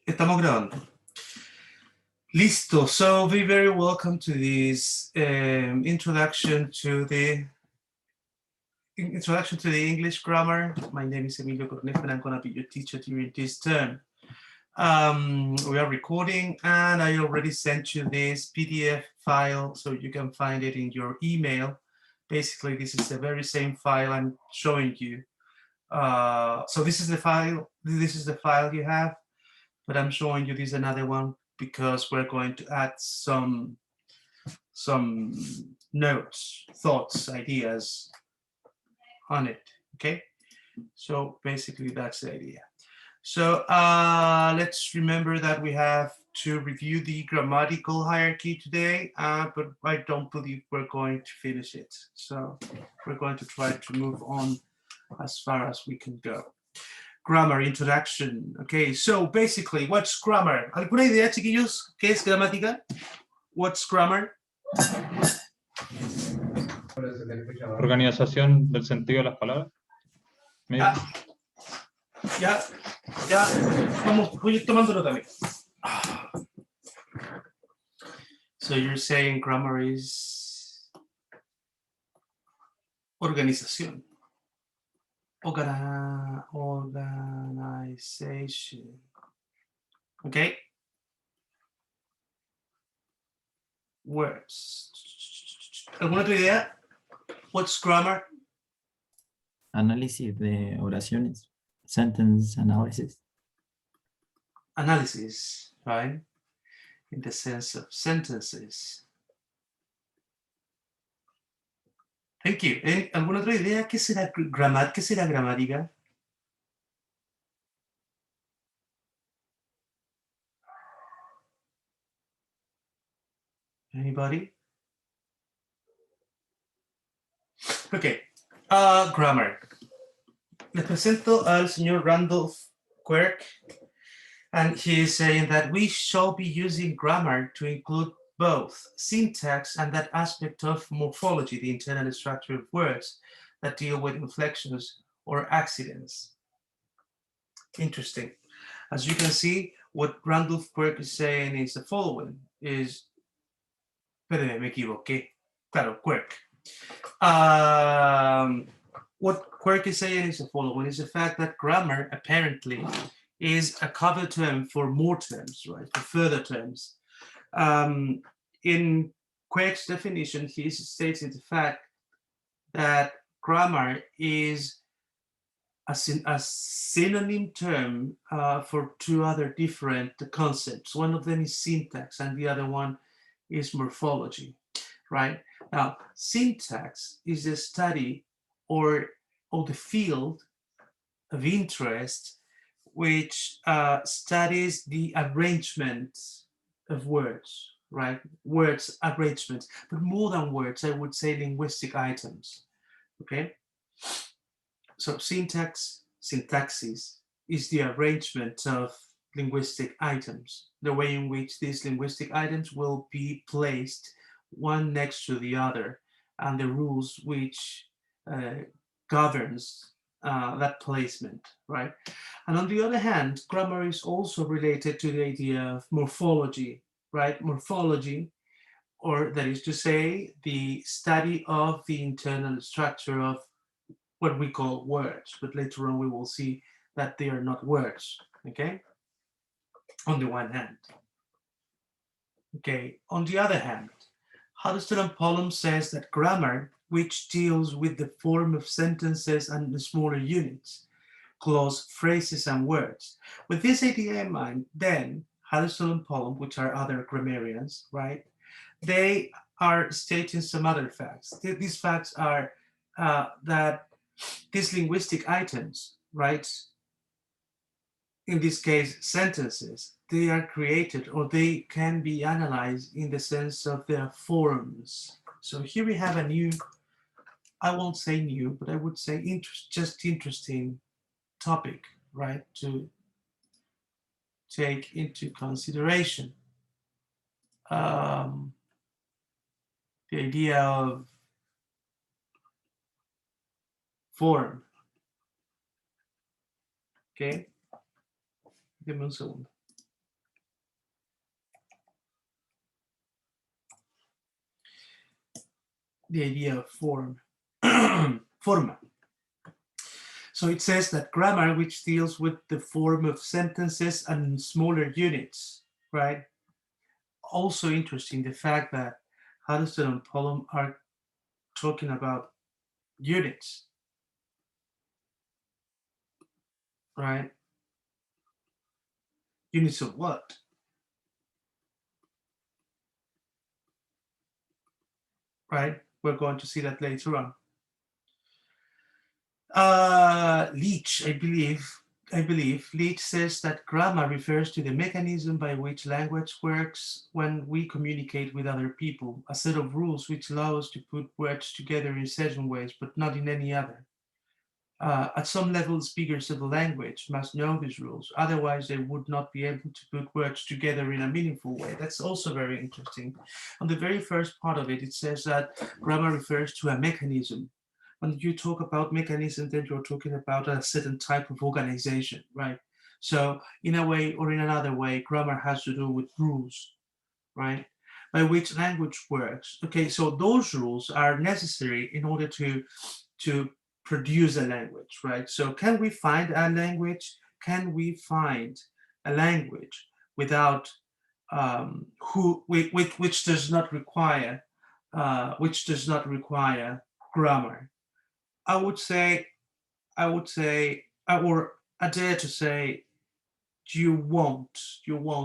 Estamos grabando. Listo. So be very welcome to this introduction to the English grammar. My name is Emilio Cornejo and I'm going to be your teacher during this term. We are recording and I already sent you this PDF file so you can find it in your email. Basically, this is the very same file I'm showing you. So this is the file you have, but I'm showing you this another one because we're going to add some notes, thoughts, ideas on it, okay? So basically that's the idea. So let's remember that we have to review the grammatical hierarchy today, but I don't believe we're going to finish it. So we're going to try to move on as far as we can go. Grammar, introduction. Okay, so basically, what's grammar? ¿Alguna idea, chiquillos? ¿Qué es gramática? What's grammar? Organización del sentido de las palabras. Ya, vamos, voy tomándolo también. So you're saying grammar is organización. Organization. Okay. Words. ¿Alguna otra idea? What's grammar? Análisis de oraciones. Sentence analysis. Analysis, right? In the sense of sentences. Thank you. ¿Alguna otra idea? ¿Qué será gramática? Anybody? Okay. Grammar. Les presento al señor Randolph Quirk, and he is saying that we shall be using grammar to include both syntax and that aspect of morphology, the internal structure of words that deal with inflections or accidents. Interesting. As you can see, what Randolph Quirk is saying is the following, is... Espérame, me equivoqué. Claro, Quirk. What Quirk is saying is the following, is the fact that grammar apparently is a cover term for more terms, right, for further terms. In Quirk's definition, he states the fact that grammar is a synonym term for two other different concepts. One of them is syntax and the other one is morphology, right? Now, syntax is the study or the field of interest which studies the arrangement of words, right? Words arrangements, but more than words, I would say linguistic items, okay? So syntaxis is the arrangement of linguistic items, the way in which these linguistic items will be placed one next to the other, and the rules which governs that placement, right? And on the other hand, grammar is also related to the idea of morphology, right? Morphology, or that is to say, the study of the internal structure of what we call words, but later on we will see that they are not words, okay? On the one hand. Okay, on the other hand, Huddleston and Pullum says that grammar, which deals with the form of sentences and the smaller units, clause, phrases, and words. With this idea in mind, then Huddleston and Pullum, which are other grammarians, right, they are stating some other facts. These facts are that these linguistic items, right, in this case sentences, they are created or they can be analyzed in the sense of their forms. So here we have a new, I won't say new, but I would say just interesting topic, right, to take into consideration. The idea of form. Okay, give me a second. the idea of form, forma. So it says that grammar, which deals with the form of sentences and smaller units, right? Also interesting, the fact that Huddleston and Pullum are talking about units, right? Units of what? Right? We're going to see that later on. Leach, I believe Leach says that grammar refers to the mechanism by which language works when we communicate with other people, a set of rules which allow us to put words together in certain ways, but not in any other. At some level, speakers of the language must know these rules, otherwise they would not be able to put words together in a meaningful way. That's also very interesting. On the very first part of it, it says that grammar refers to a mechanism. When you talk about mechanism, then you're talking about a certain type of organization, right? So in a way or in another way, grammar has to do with rules, right? By which language works. Okay, so those rules are necessary in order to produce a language, right? So can we find a language? Can we find a language without which does not require grammar? I would say, or I dare to say, you won't,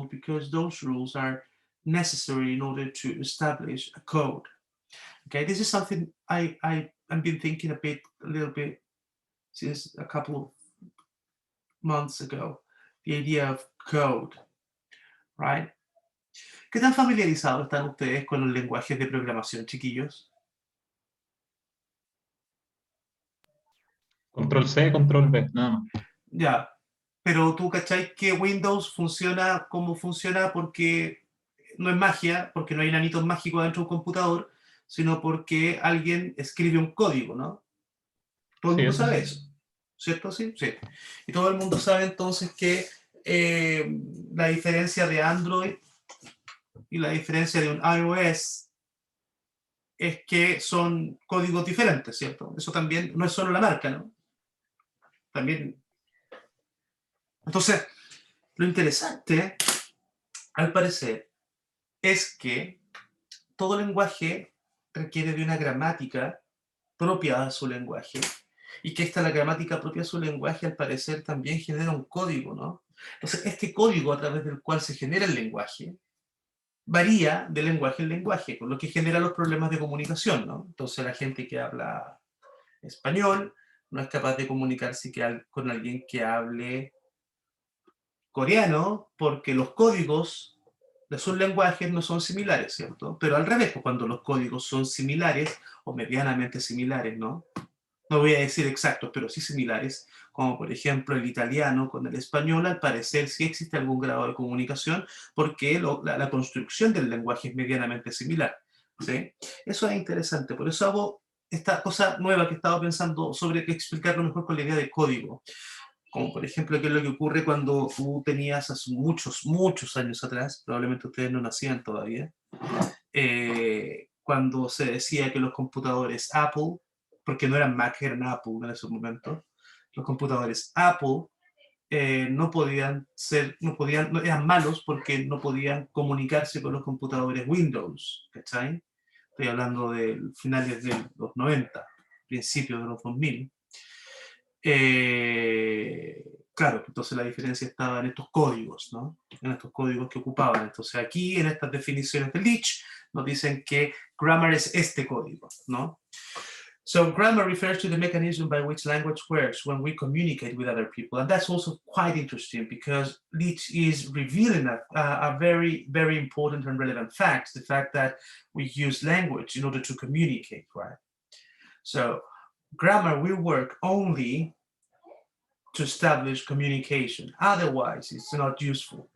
because those rules are necessary in order to establish a code. Okay, this is something I've been thinking a little bit since a couple of months ago, the idea of code, right? ¿Qué tan familiarizados están ustedes con los lenguajes de programación, chiquillos? Control C, control V, nada más. Ya, pero tú cachai que Windows funciona como funciona porque no es magia, porque no hay nanitos mágicos dentro de un computador, sino porque alguien escribe un código, ¿no? Todo el Sí, mundo eso sabe sí. eso, ¿cierto? Sí, sí. Y todo el mundo sabe entonces que la diferencia de Android y la diferencia de un iOS es que son códigos diferentes, ¿cierto? Eso también no es solo la marca, ¿no? También. Entonces, lo interesante, al parecer, es que todo lenguaje requiere de una gramática propia a su lenguaje, y que la gramática propia a su lenguaje, al parecer, también genera un código, ¿no? Entonces, este código a través del cual se genera el lenguaje varía de lenguaje en lenguaje, con lo que genera los problemas de comunicación, ¿no? Entonces, la gente que habla español no es capaz de comunicarse con alguien que hable coreano, porque los códigos de sus lenguajes no son similares, ¿cierto? Pero al revés, cuando los códigos son similares o medianamente similares, ¿no? No voy a decir exactos, pero sí similares, como por ejemplo el italiano con el español, al parecer sí existe algún grado de comunicación, porque la construcción del lenguaje es medianamente similar, ¿sí? Eso es interesante, por eso hago esta cosa nueva que he estado pensando sobre explicarlo mejor con la idea de código. Como por ejemplo, qué es lo que ocurre cuando tú tenías hace muchos años atrás, probablemente ustedes no nacían todavía, cuando se decía que los computadores Apple, porque no eran Mac, eran Apple en ese momento, los computadores Apple eran malos porque no podían comunicarse con los computadores Windows, ¿cachai? Estoy hablando de finales de los 90, principios de los 2000. Claro, entonces la diferencia estaba en estos códigos, ¿no? En estos códigos que ocupaban. Entonces aquí, en estas definiciones de Leach, nos dicen que grammar es este código, ¿no? So grammar refers to the mechanism by which language works when we communicate with other people. And that's also quite interesting because Leach is revealing a very, very important and relevant fact, the fact that we use language in order to communicate, right? So grammar will work only to establish communication. Otherwise, it's not useful.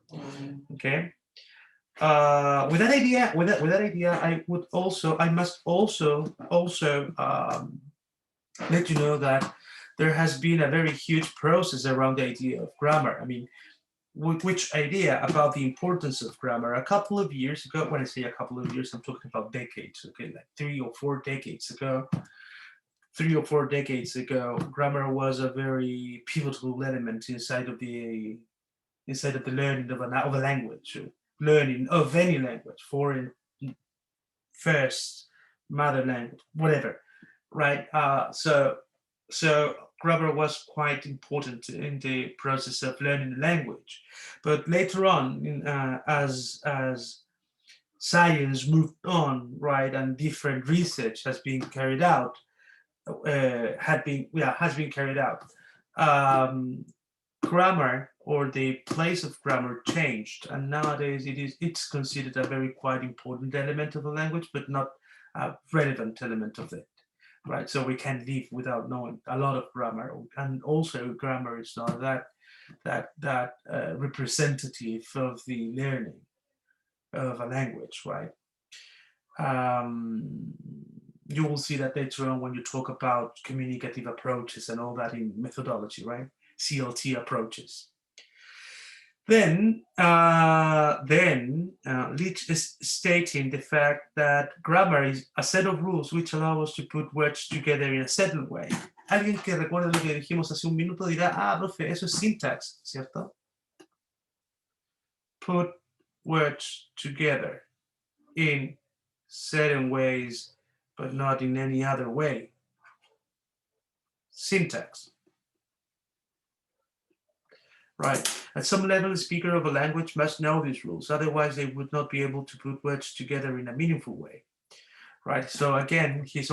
Okay. With that idea, I must also let you know that there has been a very huge process around the idea of grammar. I mean, which idea about the importance of grammar. A couple of years ago, when I say a couple of years, I'm talking about decades, okay, like 3 or 4 decades ago. 3 or 4 decades ago, grammar was a very pivotal element inside of the learning of a language, learning of any language, foreign, first, mother language, whatever, right? So grammar was quite important in the process of learning the language. But later on, as science moved on, right, and different research has been carried out, has been carried out. Grammar, or the place of grammar, changed, and nowadays it's considered a very quite important element of the language, but not a relevant element of it. Right, so we can live without knowing a lot of grammar, and also grammar is not that representative of the learning of a language, right? You will see that later on when you talk about communicative approaches and all that in methodology, right? CLT approaches. Then Leach is stating the fact that grammar is a set of rules which allow us to put words together in a certain way. Alguien que recuerda lo que dijimos hace un minuto dirá, profe, eso es syntax, ¿cierto? Put words together in certain ways, but not in any other way. Syntax. Right. At some level, the speaker of a language must know these rules, otherwise they would not be able to put words together in a meaningful way. Right. So again, he's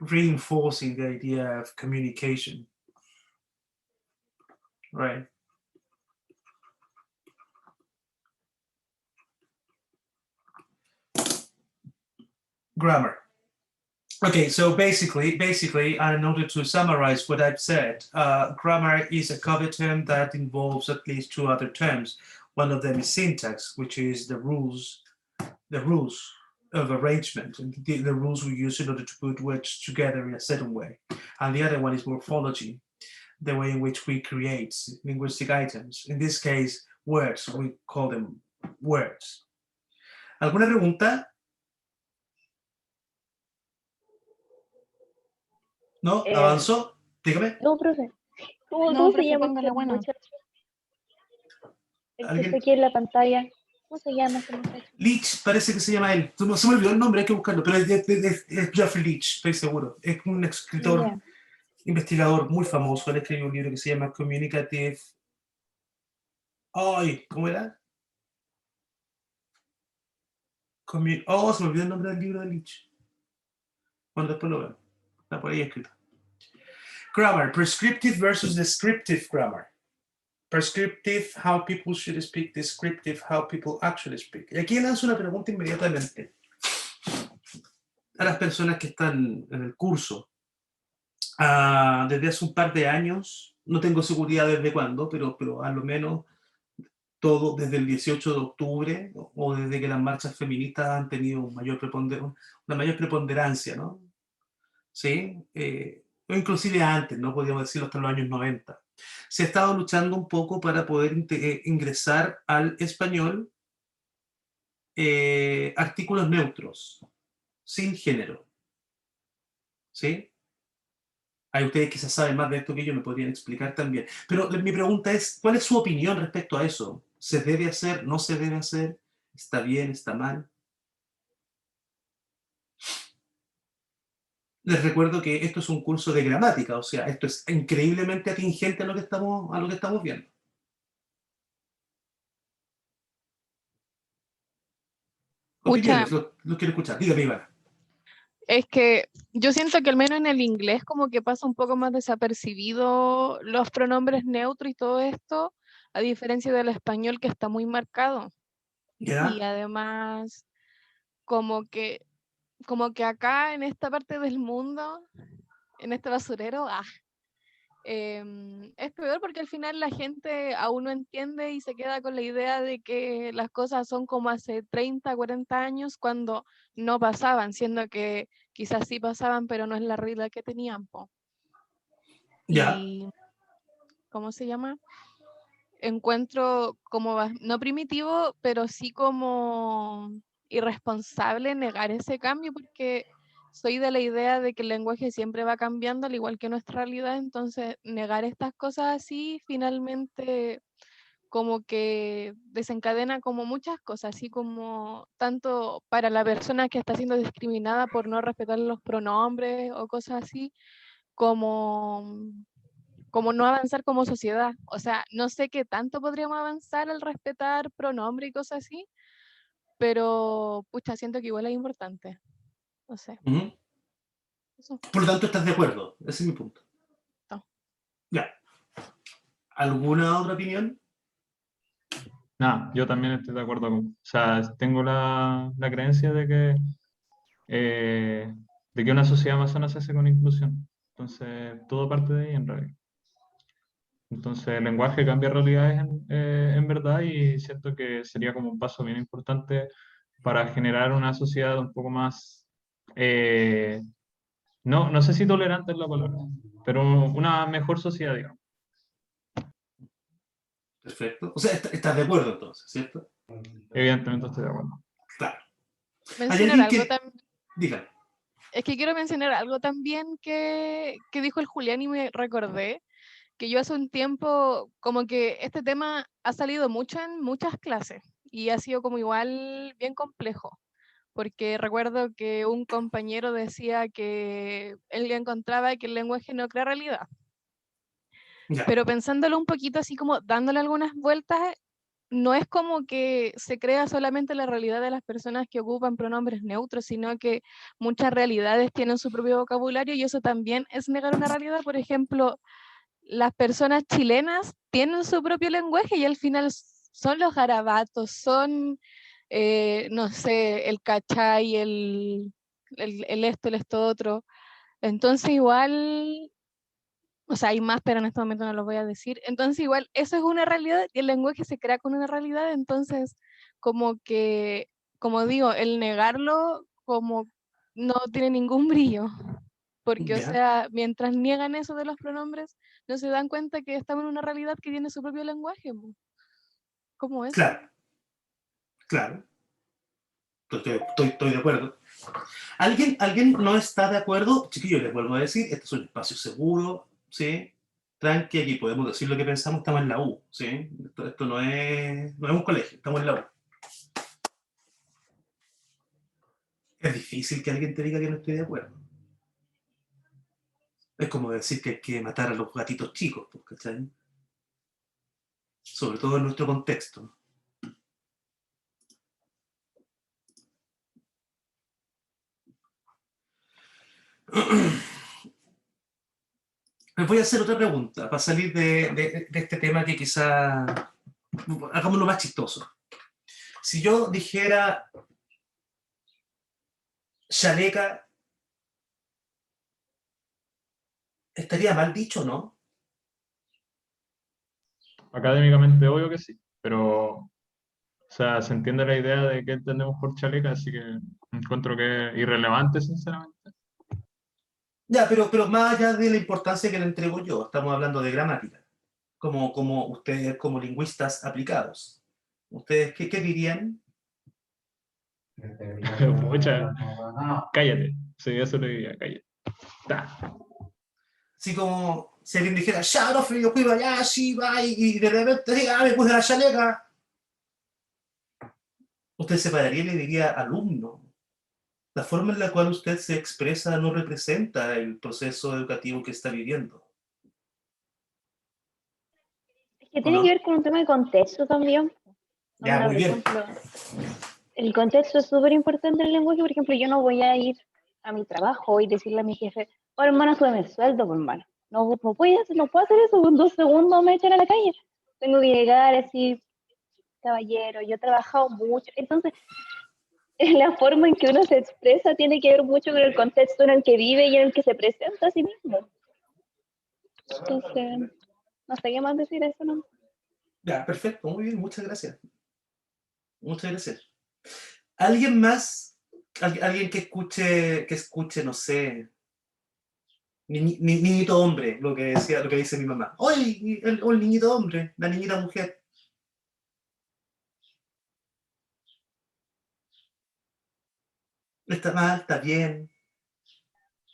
reinforcing the idea of communication. Right. Grammar. Okay, so basically, in order to summarize what I've said, grammar is a cover term that involves at least 2 other terms. One of them is syntax, which is the rules of arrangement, and the rules we use in order to put words together in a certain way. And the other one is morphology, the way in which we create linguistic items. In this case, words, we call them words. ¿Alguna pregunta? ¿No? ¿Avanzó? Dígame. No, profe. ¿Cómo No, se profe, llama póngale este bueno. muchacho? El que ¿Alguien? está aquí en la pantalla. ¿Cómo se llama este muchacho? Leach, parece que se llama él. Se me olvidó el nombre, hay que buscarlo, pero es Geoffrey Leach, estoy seguro. Es un escritor, Ya. investigador muy famoso. Él escribió un libro que se llama Communicative. Ay, ¿cómo era? Se me olvidó el nombre del libro de Leach. Bueno, después lo veo. Está por ahí escrito. Grammar, prescriptive versus descriptive grammar. Prescriptive, how people should speak. Descriptive, how people actually speak. Y aquí lanzo una pregunta inmediatamente a las personas que están en el curso. Desde hace un par de años, no tengo seguridad desde cuándo, pero a lo menos todo desde el 18 de octubre o desde que las marchas feministas han tenido una mayor preponderancia, ¿no? ¿Sí? O inclusive antes, ¿no? Podríamos decirlo hasta los años 90. Se ha estado luchando un poco para poder ingresar al español artículos neutros, sin género. ¿Sí? Hay ustedes quizás saben más de esto que yo, me podrían explicar también. Pero mi pregunta es, ¿cuál es su opinión respecto a eso? ¿Se debe hacer? ¿No se debe hacer? ¿Está bien? ¿Está mal? Les recuerdo que esto es un curso de gramática, o sea, esto es increíblemente atingente a lo que estamos viendo. Opiniones, lo quiero escuchar. Dígame, Ivana. Es que yo siento que al menos en el inglés como que pasa un poco más desapercibido los pronombres neutros y todo esto, a diferencia del español que está muy marcado. ¿Ya? Y además como que acá en esta parte del mundo, en este basurero, es peor porque al final la gente aún no entiende y se queda con la idea de que las cosas son como hace 30, 40 años cuando no pasaban, siendo que quizás sí pasaban, pero no es la realidad que tenían, po. Ya. Y ¿cómo se llama? Encuentro como, no primitivo, pero sí como irresponsable negar ese cambio, porque soy de la idea de que el lenguaje siempre va cambiando, al igual que nuestra realidad, entonces negar estas cosas así finalmente como que desencadena como muchas cosas, así como tanto para la persona que está siendo discriminada por no respetar los pronombres o cosas así, como, como no avanzar como sociedad. O sea, no sé qué tanto podríamos avanzar al respetar pronombres y cosas así, pero pucha, siento que igual es importante. No sé, Ujú. eso. Por lo tanto, ¿estás de acuerdo? Ese es mi punto. No. Ya. ¿Alguna otra opinión? Nada, yo también estoy de acuerdo con, o sea, tengo la creencia de que una sociedad más sana se hace con inclusión. Entonces, todo parte de ahí en realidad. Entonces, el lenguaje cambia realidades en verdad y siento que sería como un paso bien importante para generar una sociedad un poco más, no sé si tolerante es la palabra, pero una mejor sociedad, digamos. Perfecto. O sea, estás de acuerdo entonces, ¿cierto? Evidentemente estoy de acuerdo. Claro. ¿Hay Mencionar alguien algo que... también. Diga. Es que quiero mencionar algo también que dijo el Julián y me recordé que yo hace un tiempo, como que este tema ha salido mucho en muchas clases y ha sido como igual bien complejo, porque recuerdo que un compañero decía que él encontraba que el lenguaje no crea realidad, Ya. pero pensándolo un poquito así como dándole algunas vueltas, no es como que se crea solamente la realidad de las personas que ocupan pronombres neutros, sino que muchas realidades tienen su propio vocabulario y eso también es negar una realidad. Por ejemplo, las personas chilenas tienen su propio lenguaje y al final son los garabatos, son, no sé, el cachai, el esto otro. Entonces igual, o sea, hay más, pero en este momento no lo voy a decir. Entonces igual, eso es una realidad y el lenguaje se crea con una realidad, entonces como que, como digo, el negarlo como no tiene ningún brillo. Porque, o Ya. sea, mientras niegan eso de los pronombres, no se dan cuenta que estamos en una realidad que tiene su propio lenguaje, po. ¿Cómo eso? Claro. Claro. Estoy de acuerdo. ¿Alguien no está de acuerdo? Chiquillos, les vuelvo a decir, este es un espacio seguro, ¿sí? Tranqui, aquí podemos decir lo que pensamos, estamos en la U, ¿sí? Esto no es un colegio, estamos en la U. Es difícil que alguien te diga que no estoy de acuerdo. Es como decir que hay que matar a los gatitos chicos, pues, ¿cachai? Sobre todo en nuestro contexto. Les voy a hacer otra pregunta para salir de este tema que quizá hagámoslo más chistoso. Si yo dijera chaleca, ¿estaría mal dicho, no? Académicamente, obvio que sí, pero, o sea, se entiende la idea de qué entendemos por chaleca, así que encuentro que es irrelevante, sinceramente. Ya, pero más allá de la importancia que le entrego yo, estamos hablando de gramática, como ustedes, como lingüistas aplicados. ¿Ustedes qué dirían? Mucha, cállate. Sí, eso le diría, cállate. Ta. Así como si alguien dijera, ya, profe, yo fui allá, sí, va, y de repente diga, me puse la chaleca. Usted se pararía y le diría, alumno, la forma en la cual usted se expresa no representa el proceso educativo que está viviendo, Es que ¿o tiene que no? ver con un tema de contexto también. Ya, Onda, muy por bien. ejemplo, el contexto es súper importante en el lenguaje. Por ejemplo, yo no voy a ir a mi trabajo y decirle a mi jefe, oh, hermano, súbeme el sueldo, pues, hermano. No puedo hacer eso, con 2 segundos me echan a la calle. Tengo que llegar así, caballero, yo he trabajado mucho. Entonces, la forma en que uno se expresa tiene que ver mucho con el contexto en el que vive y en el que se presenta a sí mismo. Entonces, no sé qué más decir eso, ¿no? Ya, perfecto, muy bien, muchas gracias. Muchas gracias. ¿Alguien más? ¿Alguien que escuche, no sé, Niñito hombre, lo que dice mi mamá. ¡Oye, el niñito hombre! La niñita mujer. Está mal, está bien.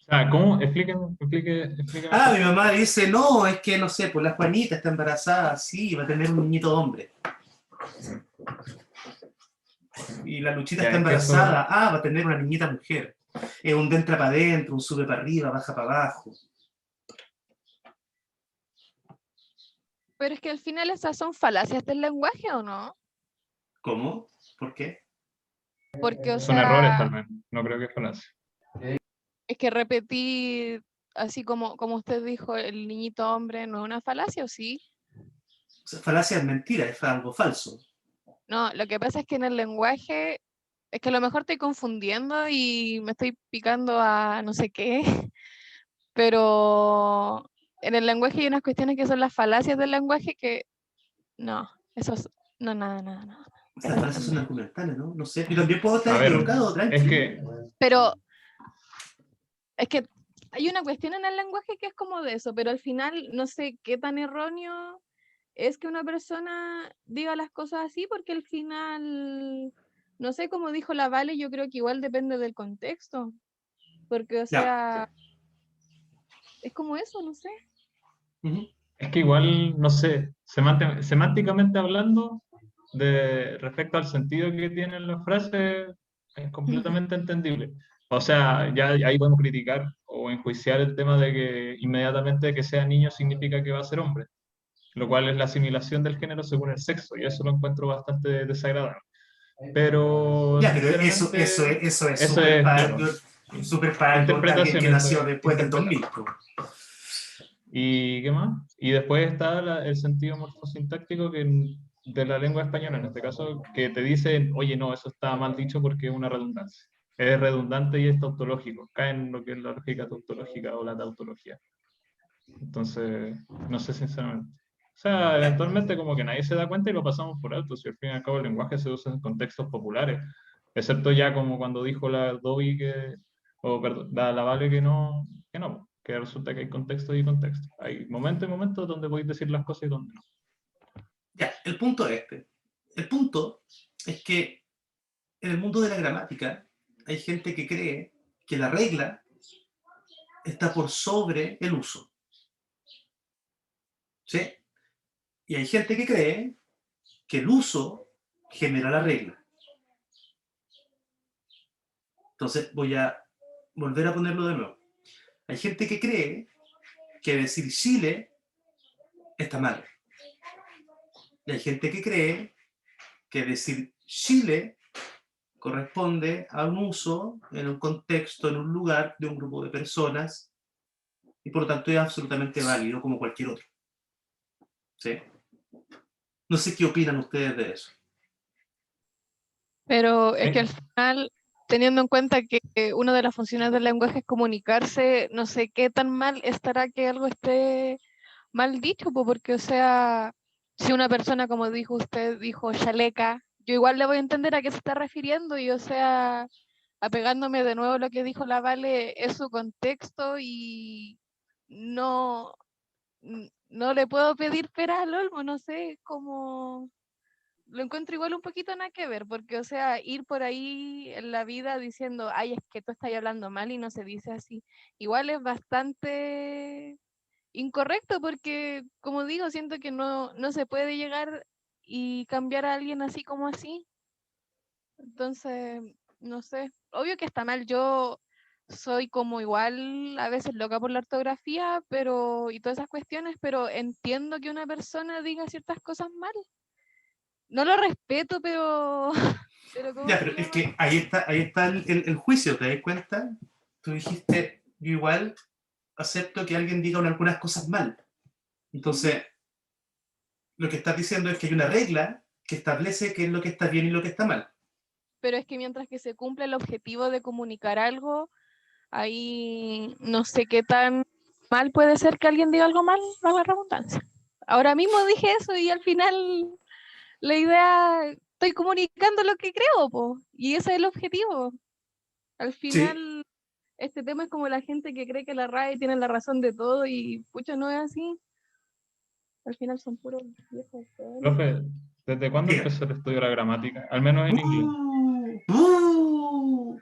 O sea, ¿cómo? Explíqueme Ah, mi mejor. mamá dice, no, es que no sé, pues la Juanita está embarazada, sí, va a tener un niñito hombre. Y la Luchita Ya, está es que eso, embarazada, ah, va a tener una niñita mujer. Es un entra para adentro, un sube para arriba, baja para abajo. Pero es que al final esas son falacias del lenguaje, ¿o no? ¿Cómo? ¿Por qué? Porque, o son errores sea, también, no creo que falacia. es que repetir, así como usted dijo, el niñito hombre no es una falacia, ¿o sí? O sea, falacia es mentira, es algo falso. No, lo que pasa es que en el lenguaje, es que a lo mejor estoy confundiendo y me estoy picando a no sé qué, pero en el lenguaje hay unas cuestiones que son las falacias del lenguaje que no, eso es, no, nada, Las falacias son argumentales, ¿no? No sé, yo también puedo estar A ver, equivocado, es tranquilo. que, Pero es que hay una cuestión en el lenguaje que es como de eso, pero al final no sé qué tan erróneo es que una persona diga las cosas así, porque al final, no sé, como dijo la Vale, yo creo que igual depende del contexto, porque o Ya. sea, es como eso, no sé. Ujú. es que igual, no sé, semánticamente hablando, respecto al sentido que tienen las frases, es completamente entendible. O sea, ya ahí podemos criticar o enjuiciar el tema de que inmediatamente que sea niño significa que va a ser hombre, lo cual es la asimilación del género según el sexo, y eso lo encuentro bastante desagradable. Pero, Ya, pero sinceramente, eso es eso súper es, para, claro, súper para alguien que interpretación, eso nació es después del interpretar. 2000. Po. ¿Y qué más? Y después está el sentido morfosintáctico de la lengua española, en este caso, que te dice, oye, no, eso está mal dicho porque es una redundancia. Es redundante y es tautológico, cae en lo que es la lógica tautológica o la tautología. Entonces, no sé sinceramente. O sea, Ya, eventualmente como que nadie se da cuenta y lo pasamos por alto, si al fin y al cabo el lenguaje se usa en contextos populares, excepto ya como cuando dijo la Dobby que, o perdón, la Vale que resulta que hay contexto y contexto. Hay momentos y momentos donde podéis decir las cosas y donde no. ya, el punto es este. El punto es que en el mundo de la gramática hay gente que cree que la regla está por sobre el uso. ¿Sí? Y hay gente que cree que el uso genera la regla. Entonces voy a volver a ponerlo de nuevo. Hay gente que cree que decir Chile está mal. Y hay gente que cree que decir Chile corresponde a un uso en un contexto, en un lugar de un grupo de personas y por lo tanto es absolutamente válido como cualquier otro. ¿Sí? No sé qué opinan ustedes de eso. Pero es que al Eh, final, teniendo en cuenta que una de las funciones del lenguaje es comunicarse, no sé qué tan mal estará que algo esté mal dicho, po, porque, o sea, si una persona, como dijo usted, dijo chaleca, yo igual le voy a entender a qué se está refiriendo y, o sea, apegándome de nuevo a lo que dijo la Vale, es su contexto y no, no le puedo pedir peras al olmo, no sé, como lo encuentro igual un poquito nada que ver, porque, o sea, ir por ahí en la vida diciendo, ay, es que tú estás hablando mal y no se dice así, igual es bastante incorrecto, porque, como digo, siento que no se puede llegar y cambiar a alguien así como así. Entonces, no sé, obvio que está mal, yo soy como igual a veces loca por la ortografía, pero, y todas esas cuestiones, pero entiendo que una persona diga ciertas cosas mal. No lo respeto, pero, pero ¿cómo Ya, se pero es llama? que ahí está el juicio, ¿te das cuenta? Tú dijiste, yo igual acepto que alguien diga algunas cosas mal. Entonces, lo que estás diciendo es que hay una regla que establece qué es lo que está bien y lo que está mal. Pero es que mientras que se cumple el objetivo de comunicar algo, ahí no sé qué tan mal puede ser que alguien diga algo mal, valga la redundancia. Ahora mismo dije eso y al final la idea, estoy comunicando lo que creo, po, y ese es el objetivo. Al Sí, final este tema es como la gente que cree que la RAE tiene la razón de todo y pucha, no es así. Al final son puros viejos. Profe, ¿desde cuándo Diga. empezó el estudio de la gramática? Al menos en inglés.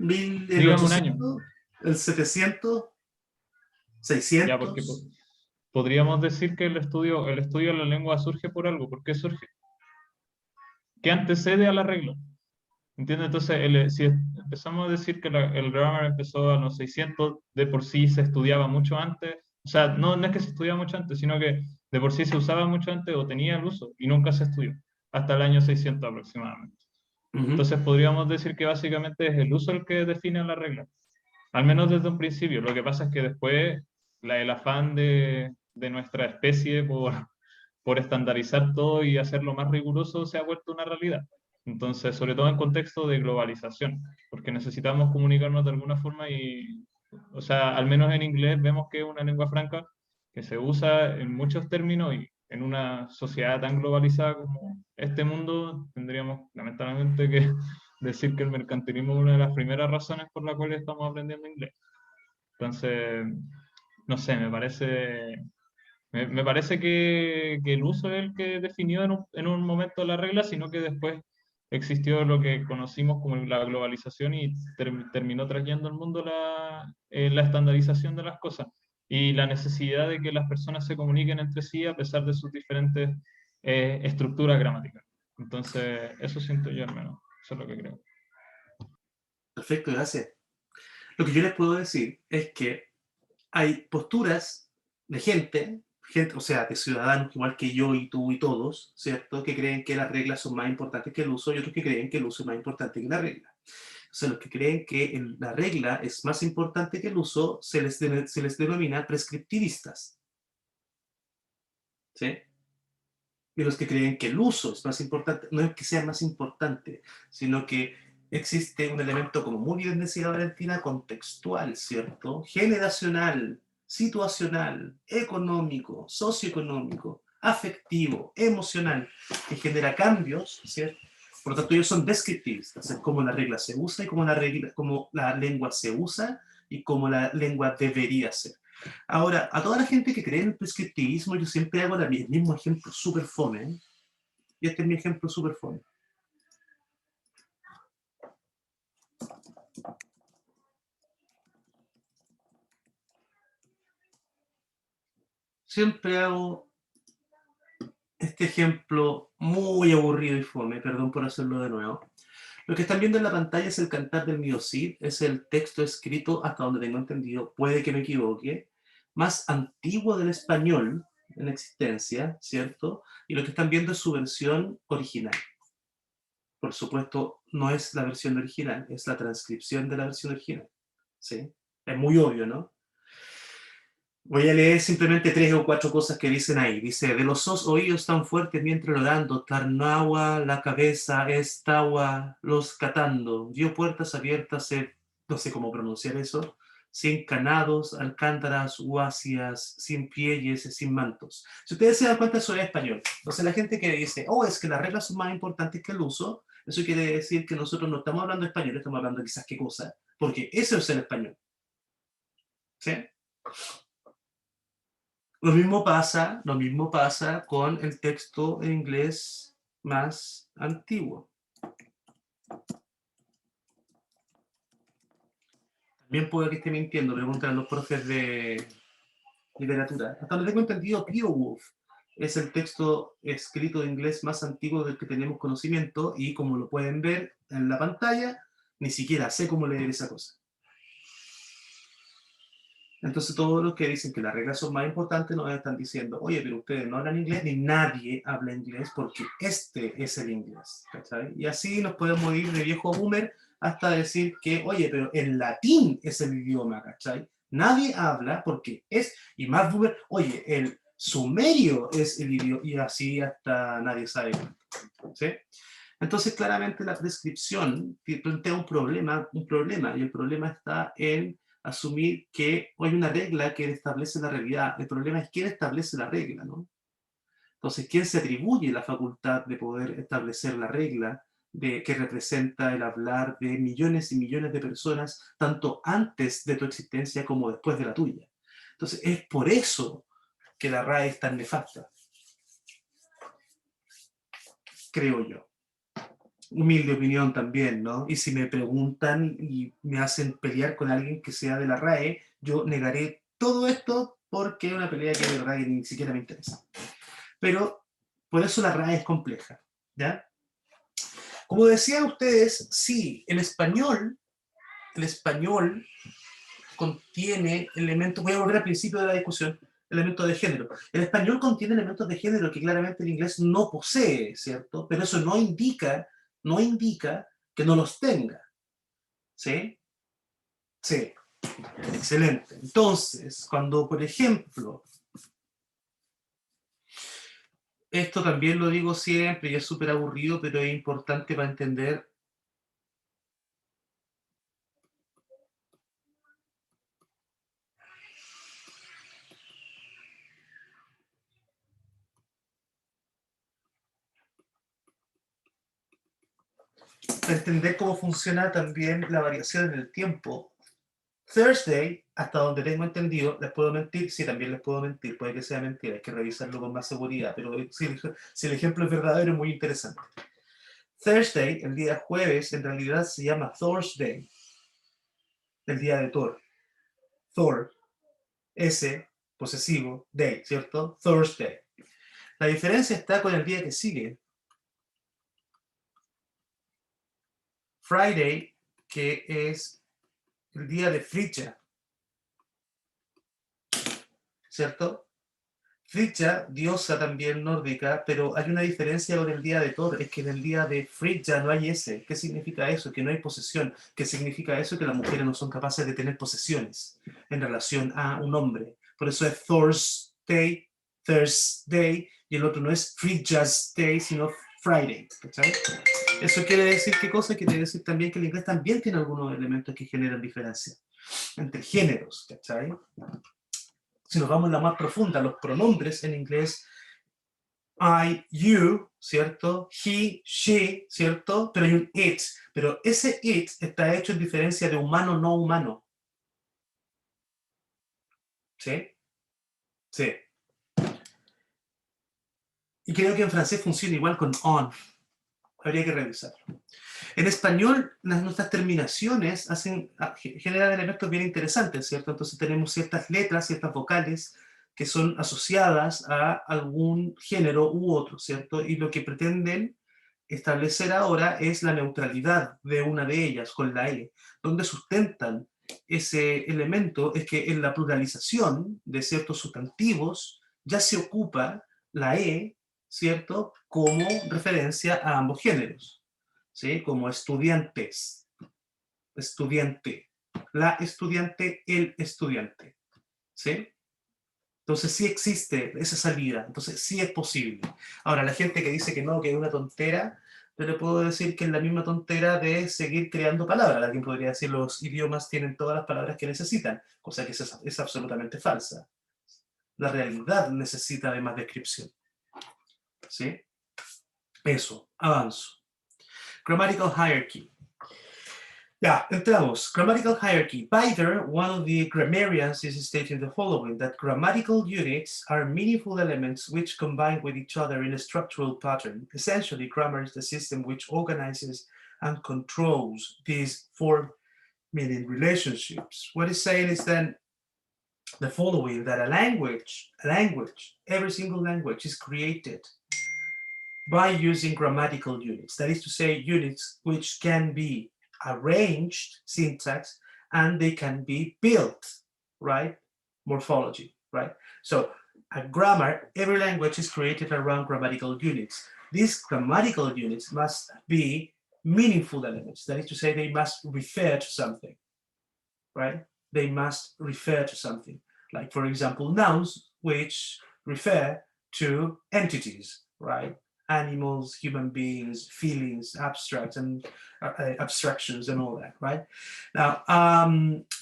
1800, Dígame un año. el 700, Ya, porque 600. podríamos decir que el estudio de la lengua surge por algo. ¿Por qué surge? ¿Qué antecede a la regla? ¿Entiendes? Entonces, si empezamos a decir que el grammar empezó a los 600, de por sí se estudiaba mucho antes, o sea, no es que se estudiaba mucho antes, sino que de por sí se usaba mucho antes o tenía el uso y nunca se estudió, hasta el año 600 aproximadamente. Ujú. Entonces, podríamos decir que básicamente es el uso el que define la regla, al menos desde un principio. Lo que pasa es que después el afán de nuestra especie por estandarizar todo y hacerlo más riguroso se ha vuelto una realidad. Entonces, sobre todo en contexto de globalización, porque necesitamos comunicarnos de alguna forma y, o sea, al menos en inglés vemos que es una lengua franca que se usa en muchos términos y en una sociedad tan globalizada como este mundo, tendríamos lamentablemente que decir que el mercantilismo es una de las primeras razones por las cuales estamos aprendiendo inglés. Entonces, no sé, me parece que el uso es el que definió en un momento la regla, sino que después existió lo que conocimos como la globalización y terminó trayendo al mundo la estandarización de las cosas y la necesidad de que las personas se comuniquen entre sí a pesar de sus diferentes estructuras gramáticas. Entonces, eso siento yo al menos, eso es lo que creo. Perfecto, gracias. Lo que yo les puedo decir es que hay posturas de gente, o sea, de ciudadanos igual que yo y tú y todos, ¿cierto? Que creen que las reglas son más importantes que el uso y otros que creen que el uso es más importante que la regla. O sea, los que creen que la regla es más importante que el uso se les denomina prescriptivistas. ¿Sí? Y los que creen que el uso es más importante, no es que sea más importante, sino que existe un elemento, como muy bien decía Valentina, contextual, ¿cierto? Generacional, situacional, económico, socioeconómico, afectivo, emocional, que genera cambios, ¿cierto? Por lo tanto, ellos son descriptivistas, es como la regla se usa y como la lengua se usa y como la lengua debería ser. Ahora, a toda la gente que cree en el prescriptivismo, yo siempre hago el mismo ejemplo súper fome, ¿eh? Y este es mi ejemplo súper fome. Siempre hago este ejemplo muy aburrido y fome, perdón por hacerlo de nuevo. Lo que están viendo en la pantalla es el Cantar del Mío Cid, es el texto escrito, hasta donde tengo entendido, puede que me equivoque, más antiguo del español en existencia, ¿cierto? Y lo que están viendo es su versión original. Por supuesto, no es la versión original, es la transcripción de la versión original. ¿Sí? Es muy obvio, ¿no? Voy a leer simplemente 3 o 4 cosas que dicen ahí. Dice, de los oídos tan fuertes mientras lorando, tarnagua la cabeza estaba los catando, dio puertas abiertas, no sé cómo pronunciar eso, sin canados, alcántaras, huasias, sin pielles, sin mantos. Si ustedes se dan cuenta, eso es español. Entonces la gente que dice, oh, es que las reglas son más importantes que el uso, eso quiere decir que nosotros no estamos hablando español, estamos hablando quizás qué cosa, porque eso es el español. ¿Sí? Lo mismo pasa con el texto en inglés más antiguo. También puede que esté mintiendo, preguntan los profes de literatura. Hasta donde tengo entendido, Beowulf es el texto escrito de inglés más antiguo del que tenemos conocimiento y como lo pueden ver en la pantalla, ni siquiera sé cómo leer esa cosa. Entonces todos los que dicen que las reglas son más importantes nos están diciendo, oye, pero ustedes no hablan inglés, ni nadie habla inglés porque este es el inglés, ¿cachai? Y así nos podemos ir de viejo boomer hasta decir que, oye, pero el latín es el idioma, ¿cachai? Nadie habla porque es, y más boomer, oye, el sumerio es el idioma, y así hasta nadie sabe, ¿sí? Entonces claramente la prescripción plantea un problema, y el problema está en asumir que hay una regla que establece la realidad. El problema es quién establece la regla, ¿no? Entonces, ¿quién se atribuye la facultad de poder establecer la regla que representa el hablar de millones y millones de personas, tanto antes de tu existencia como después de la tuya. Entonces, es por eso que la RAE es tan nefasta, creo yo. Humilde opinión también, ¿no? Y si me preguntan y me hacen pelear con alguien que sea de la RAE, yo negaré todo esto porque es una pelea que de verdad ni siquiera me interesa. Pero por eso la RAE es compleja, ¿ya? Como decían ustedes, sí, el español contiene elementos, voy a volver al principio de la discusión, elementos de género. El español contiene elementos de género que claramente el inglés no posee, ¿cierto? Pero eso no indica que no los tenga. ¿Sí? Sí. Excelente. Entonces, cuando, por ejemplo, esto también lo digo siempre y es súper aburrido, pero es importante para entender. Para entender cómo funciona también la variación en el tiempo. Thursday, hasta donde tengo entendido, les puedo mentir, sí, también les puedo mentir, puede que sea mentira, hay que revisarlo con más seguridad, pero si el ejemplo es verdadero, es muy interesante. Thursday, el día jueves, en realidad se llama Thursday, el día de Thor. Thor, S, posesivo, day, ¿cierto? Thursday. La diferencia está con el día que sigue. Friday, que es el día de Frigga, ¿cierto? Frigga, diosa también nórdica, pero hay una diferencia con el día de Thor, es que en el día de Frigga no hay ese. ¿Qué significa eso? Que no hay posesión. ¿Qué significa eso? Que las mujeres no son capaces de tener posesiones en relación a un hombre. Por eso es Thursday, y el otro no es Frigga's Day, sino Friday. ¿Cachai? Eso quiere decir, ¿qué cosa? Quiere decir también que el inglés también tiene algunos elementos que generan diferencia entre géneros, ¿cachai? Si nos vamos a la más profunda, los pronombres en inglés, I, you, ¿cierto? He, she, ¿cierto? Pero hay un it. Pero ese it está hecho en diferencia de humano, no humano. ¿Sí? Sí. Y creo que en francés funciona igual con on. Habría que revisarlo. En español, nuestras terminaciones generan elementos bien interesantes, ¿cierto? Entonces tenemos ciertas letras, ciertas vocales que son asociadas a algún género u otro, ¿cierto? Y lo que pretenden establecer ahora es la neutralidad de una de ellas, con la E. Donde sustentan ese elemento es que en la pluralización de ciertos sustantivos ya se ocupa la E, ¿cierto? Como referencia a ambos géneros. ¿Sí? Como estudiantes, estudiante, la estudiante, el estudiante, ¿sí? Entonces sí existe esa salida, entonces sí es posible. Ahora, la gente que dice que no, que es una tontera, yo le puedo decir que es la misma tontera de seguir creando palabras. Alguien podría decir los idiomas tienen todas las palabras que necesitan, cosa que es absolutamente falsa. La realidad necesita de más descripción, ¿sí? Eso, avanzo. Grammatical hierarchy. Yeah, entramos. Grammatical hierarchy. Bider, one of the grammarians, is stating the following, that grammatical units are meaningful elements which combine with each other in a structural pattern. Essentially, grammar is the system which organizes and controls these form-meaning relationships. What he's saying is then the following, that a language, every single language is created by using grammatical units. That is to say, units which can be arranged, syntax, and they can be built, right? Morphology, right? So a grammar, every language is created around grammatical units. These grammatical units must be meaningful elements. That is to say, they must refer to something, right? They must refer to something. Like, for example, nouns, which refer to entities, right? Animals, human beings, feelings, abstracts, and abstractions, and all that, right? Now,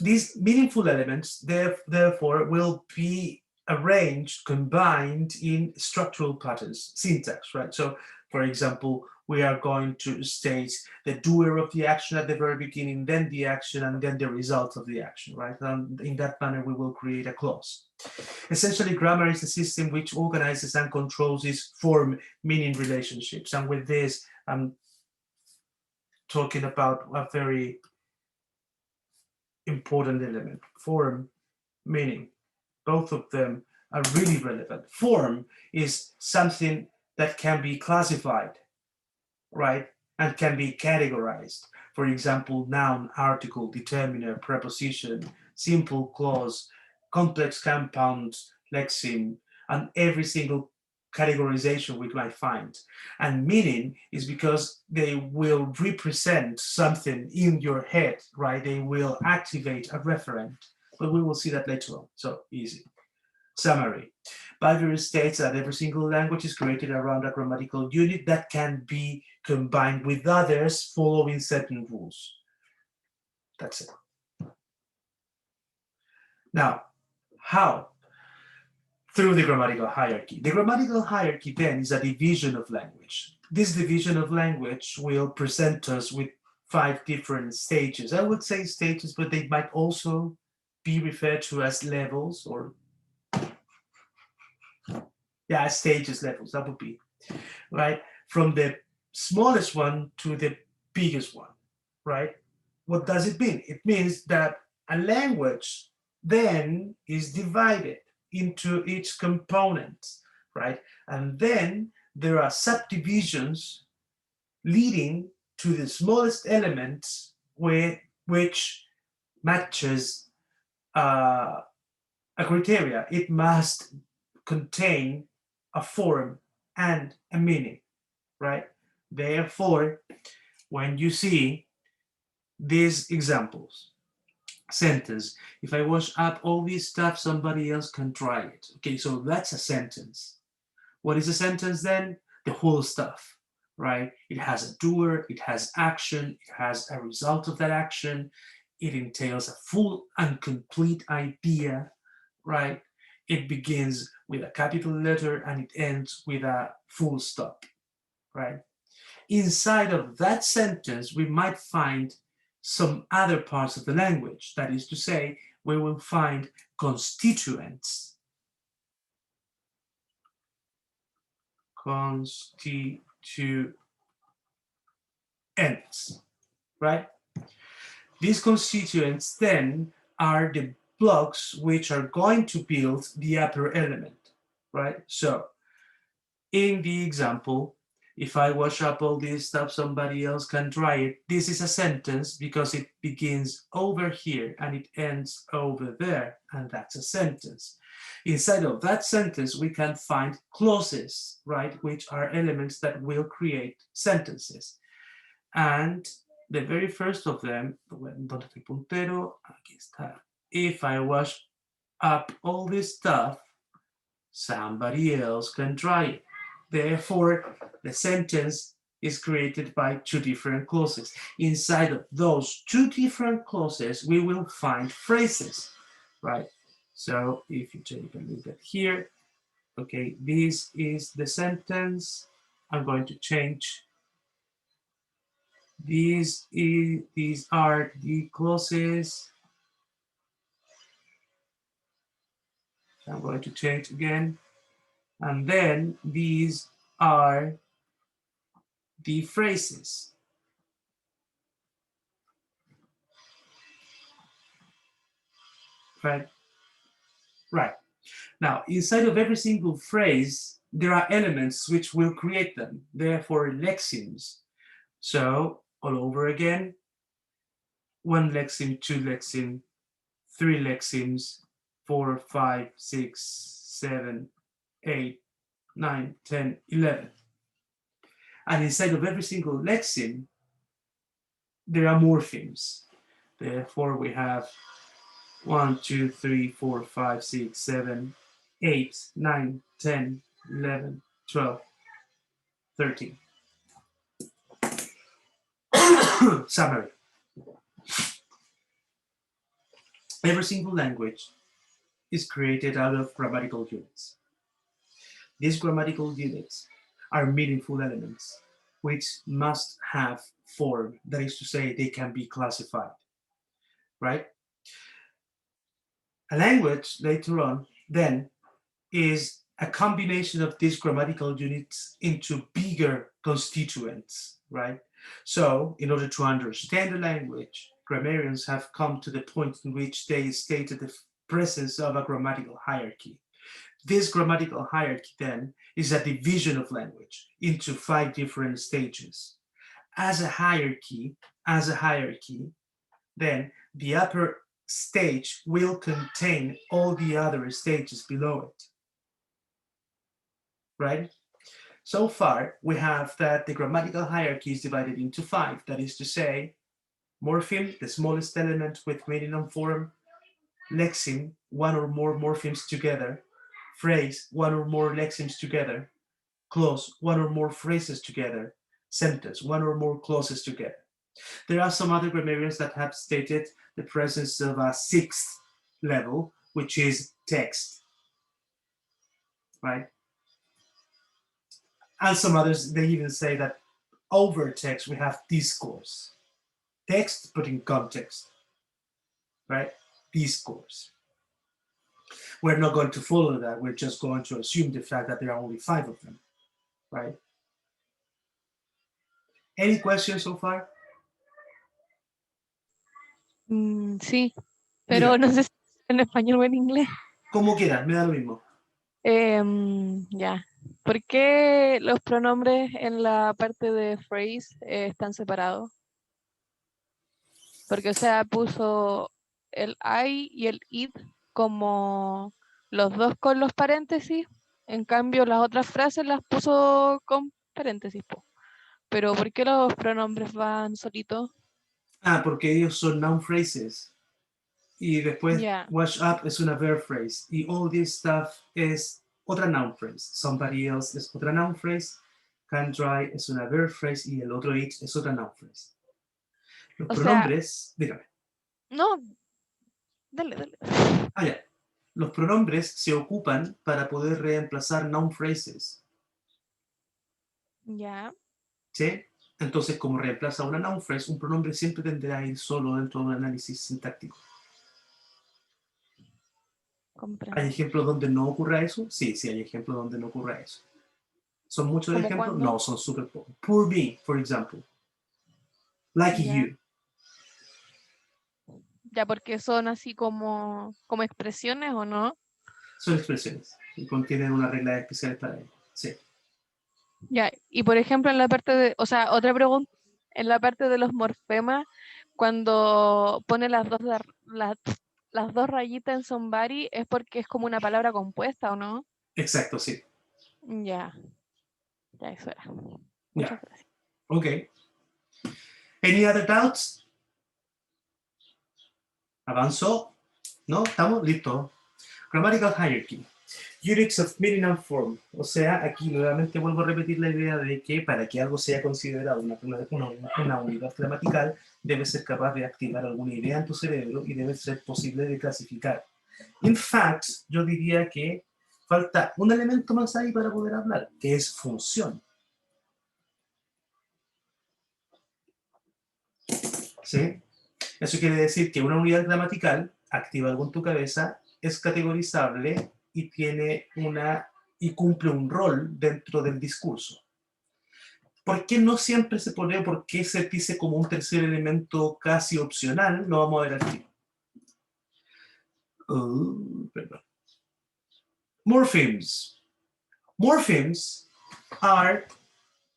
these meaningful elements, therefore, will be arranged, combined in structural patterns, syntax, right? So, for example, we are going to state the doer of the action at the very beginning, then the action, and then the result of the action, right? And in that manner, we will create a clause. Essentially, grammar is a system which organizes and controls these form-meaning relationships. And with this, I'm talking about a very important element, form, meaning. Both of them are really relevant. Form is something that can be classified, right? And can be categorized. For example, noun, article, determiner, preposition, simple clause, complex compounds, lexeme, and every single categorization we might find. And meaning is because they will represent something in your head, right? They will activate a referent, but we will see that later on, so easy. Summary. Balfour states that every single language is created around a grammatical unit that can be combined with others following certain rules. That's it. Now, how? Through the grammatical hierarchy. The grammatical hierarchy then is a division of language. This division of language will present us with 5 different stages. I would say stages, but they might also be referred to as levels, or stages, levels, that would be, right? From the smallest one to the biggest one, right? What does it mean? It means that a language then is divided into each component, right? And then there are subdivisions leading to the smallest element which matches a criteria. It must contain a form and a meaning, right? Therefore, when you see these examples, sentence, if I wash up all this stuff, somebody else can try it. Okay, so that's a sentence. What is a sentence then? The whole stuff, right? It has a doer, it has action, it has a result of that action, it entails a full and complete idea, right? It begins with a capital letter and it ends with a full stop, right? Inside of that sentence, we might find some other parts of the language. That is to say, we will find constituents. Constituents, right? These constituents then are the blocks which are going to build the upper element, right? So in the example, if I wash up all this stuff, somebody else can dry it. This is a sentence because it begins over here and it ends over there, and that's a sentence. Inside of that sentence, we can find clauses, right, which are elements that will create sentences. And the very first of them, ¿dónde está el puntero? Aquí está. If I wash up all this stuff, somebody else can dry it. Therefore, the sentence is created by 2 different clauses. Inside of those 2 different clauses, we will find phrases, right? So if you take a look at here, okay, this is the sentence. I'm going to change. These are the clauses. I'm going to change again. And then these are the phrases. Right? Right. Now, inside of every single phrase, there are elements which will create them, therefore lexemes. So, all over again, 1 lexeme, 2 lexeme, 3 lexemes, 4, 5, 6, 7, 8, 9, 10, 11. And inside of every single lexeme, there are morphemes. Therefore, we have 1, 2, 3, 4, 5, 6, 7, 8, 9, 10, 11, 12, 13. Summary. Every single language is created out of grammatical units. These grammatical units are meaningful elements which must have form. That is to say, they can be classified, right? A language, later on, then, is a combination of these grammatical units into bigger constituents, right? So, in order to understand the language, grammarians have come to the point in which they stated the presence of a grammatical hierarchy. This grammatical hierarchy, then, is a division of language into 5 different stages. As a hierarchy, then the upper stage will contain all the other stages below it, right? So far, we have that the grammatical hierarchy is divided into 5, that is to say, morpheme, the smallest element with meaning and form, lexeme, one or more morphemes together, phrase, one or more lexemes together, clause, one or more phrases together, sentence, one or more clauses together. There are some other grammarians that have stated the presence of a 6th level, which is text, right? And some others, they even say that over text, we have discourse. Text, but in context, right? Discourse. We're not going to follow that. We're just going to assume the fact that there are only 5 of them, right? Any questions so far? Sí, pero Diga. no sé si en español o en inglés. Como quieras, me da lo mismo. Ya. ¿Por qué los pronombres en la parte de phrase están separados? Porque, o sea, puso el I y el it como los dos con los paréntesis, en cambio las otras frases las puso con paréntesis, po. Pero ¿por qué los pronombres van solitos? Ah, porque ellos son noun phrases. Y después, Ya. wash up es una verb phrase. Y all this stuff es otra noun phrase. Somebody else es otra noun phrase. Can dry es una verb phrase. Y el otro it es otra noun phrase. Los O sea, pronombres, dígame. no, dale. Ah, ya. Los pronombres se ocupan para poder reemplazar noun phrases. Ya, ¿Sí? Entonces, como reemplaza una noun phrase, un pronombre siempre tendrá a ir solo dentro de un análisis sintáctico. comprendo. ¿Hay ejemplos donde no ocurra eso? Sí, sí hay ejemplos donde no ocurra eso. ¿Son muchos ¿Cómo ejemplos? cuándo? No, son súper pocos. Poor me, for example. Like Ya. you. Ya, porque son así como expresiones o no. Son expresiones y contienen unas reglas especiales para ello. Sí. Ya, y por ejemplo en la parte de, o sea, otra pregunta, en la parte de los morfemas, cuando pone las dos rayitas en somebody, ¿es porque es como una palabra compuesta o no? Exacto, sí. Ya, ya eso era. Ya. Muchas gracias. Okay. Any other doubts? ¿Avanzó? ¿No? ¿Estamos? Listo. Grammatical hierarchy. Units of meaning and form. O sea, aquí nuevamente vuelvo a repetir la idea de que para que algo sea considerado una unidad gramatical, debe ser capaz de activar alguna idea en tu cerebro y debe ser posible de clasificar. In fact, yo diría que falta un elemento más ahí para poder hablar, que es función. ¿Sí? Eso quiere decir que una unidad gramatical activa algo en tu cabeza, es categorizable y cumple un rol dentro del discurso. ¿Por qué no siempre se pone o por qué se dice como un tercer elemento casi opcional? Lo vamos a ver aquí. Perdón. Morphemes. Morphemes are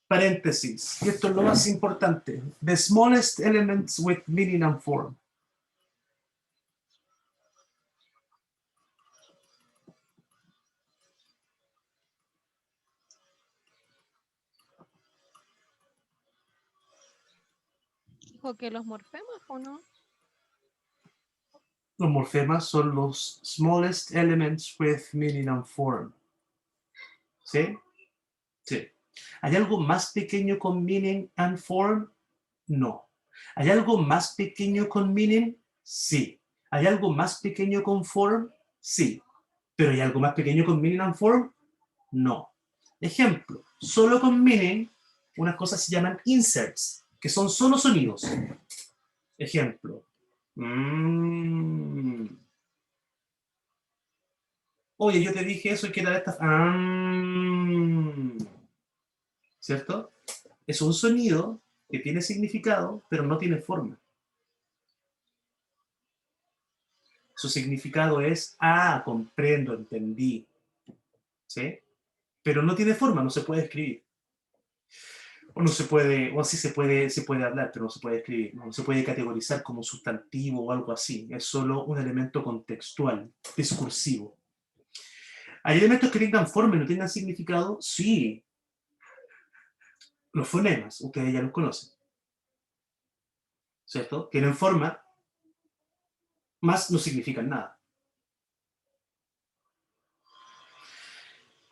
paréntesis. Y esto es lo más importante. The smallest elements with meaning and form. ¿Dijo que los morfemas o no? Los morfemas son los smallest elements with meaning and form. ¿Sí? Sí. ¿Hay algo más pequeño con meaning and form? No. ¿Hay algo más pequeño con meaning? Sí. ¿Hay algo más pequeño con form? Sí. ¿Pero hay algo más pequeño con meaning and form? No. Ejemplo, solo con meaning unas cosas se llaman inserts, que son solo sonidos. Ejemplo. Oye, yo te dije eso y que era esta. ¿Cierto? Es un sonido que tiene significado, pero no tiene forma. Su significado es, comprendo, entendí. ¿Sí? Pero no tiene forma, no se puede escribir. O no se puede, o así se puede hablar, pero no se puede escribir. No se puede categorizar como sustantivo o algo así. Es solo un elemento contextual, discursivo. ¿Hay elementos que tengan forma y no tengan significado? Sí. Los fonemas, ustedes ya los conocen. ¿Cierto? Tienen forma, más no significan nada.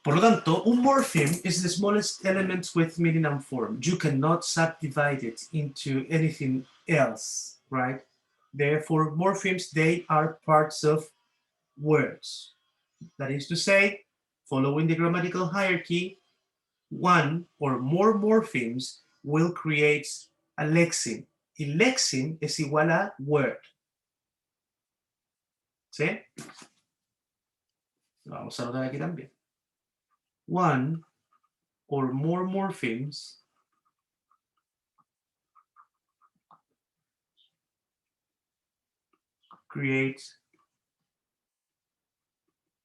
Por lo tanto, un morpheme is the smallest element with meaning and form. You cannot subdivide it into anything else, right? Therefore, morphemes, they are parts of words. That is to say, following the grammatical hierarchy, one or more morphemes will create a lexeme. Y lexeme es igual a word. ¿Sí? Lo vamos a anotar aquí también. One or more morphemes create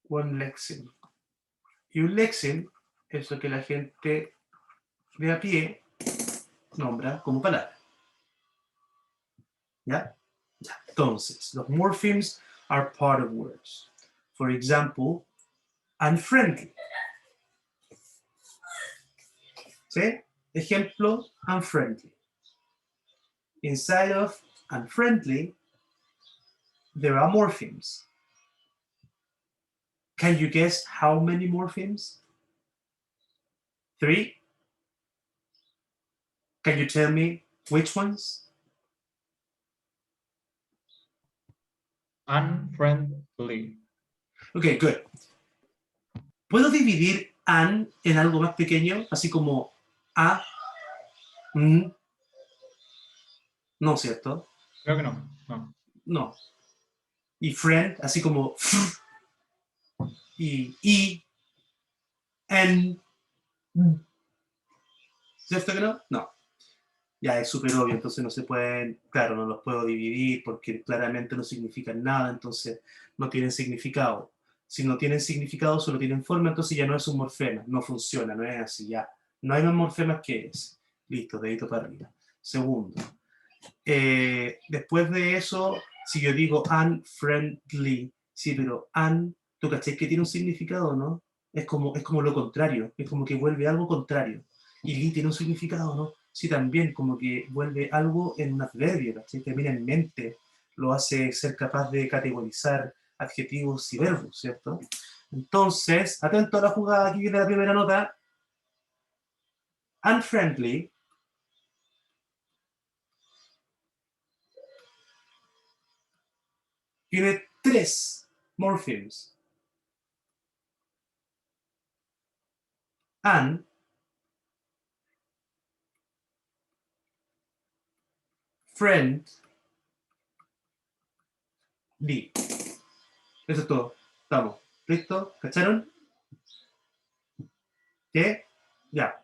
one lexeme. Y un lexeme es lo que la gente de a pie nombra como palabra. ¿Ya? Ya. Entonces, los morphemes are part of words. For example, unfriendly. ¿Sí? Ejemplo, unfriendly. Inside of unfriendly, there are morphemes. Can you guess how many morphemes? 3? Can you tell me which ones? Unfriendly. Okay, good. ¿Puedo dividir an en algo más pequeño? Así como a, no, ¿cierto? Creo que no. No. No. Y friend, así como y, en, ¿cierto que no? No. Ya es súper obvio, entonces no se pueden, claro, no los puedo dividir porque claramente no significan nada, entonces no tienen significado. Si no tienen significado, solo tienen forma, entonces ya no es un morfema, no funciona, no es así, ya. No hay más morfemas que ese. Listo, dedito para arriba. Segundo. Después de eso, si yo digo unfriendly, sí, pero ¿tú cachai que tiene un significado, no? Es como lo contrario, es como que vuelve algo contrario. Y li tiene un significado, ¿no? Sí, también, como que vuelve algo en un adverbio, ¿cachai? Termina en mente, lo hace ser capaz de categorizar adjetivos y verbos, ¿cierto? Entonces, atento a la jugada, aquí viene la primera nota. Unfriendly tiene 3 morphemes. An, friend, di. Eso es todo. Estamos. ¿Listo? ¿Cacharon? ¿Qué? Ya.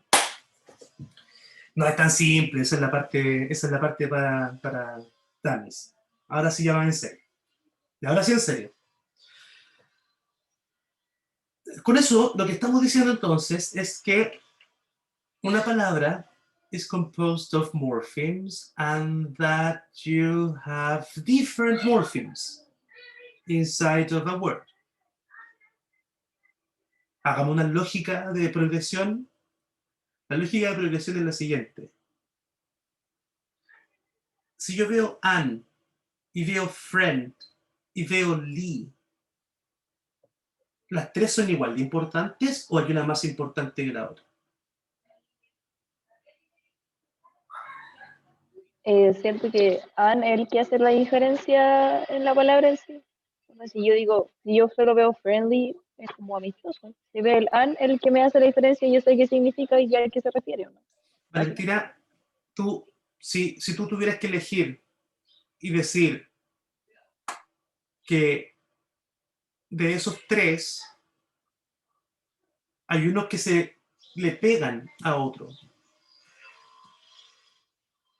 No es tan simple, esa es la parte para Danis. Ahora sí ya va en serio. Y ahora sí en serio. Con eso, lo que estamos diciendo entonces es que una palabra is composed of morphemes and that you have different morphemes inside of a word. Hagamos una lógica de progresión. La lógica de progresión es la siguiente. Si yo veo an y veo friend y veo Lee, ¿las 3 son igual de importantes o hay una más importante que la otra? Siento que an es el que hace la diferencia en la palabra en sí. Entonces, si yo solo veo friendly, es como amistoso. Si veo el an, el que me hace la diferencia, yo sé qué significa y ya a qué se refiere, ¿no? Valentina, si tú tuvieras que elegir y decir que de esos tres hay unos que se le pegan a otros,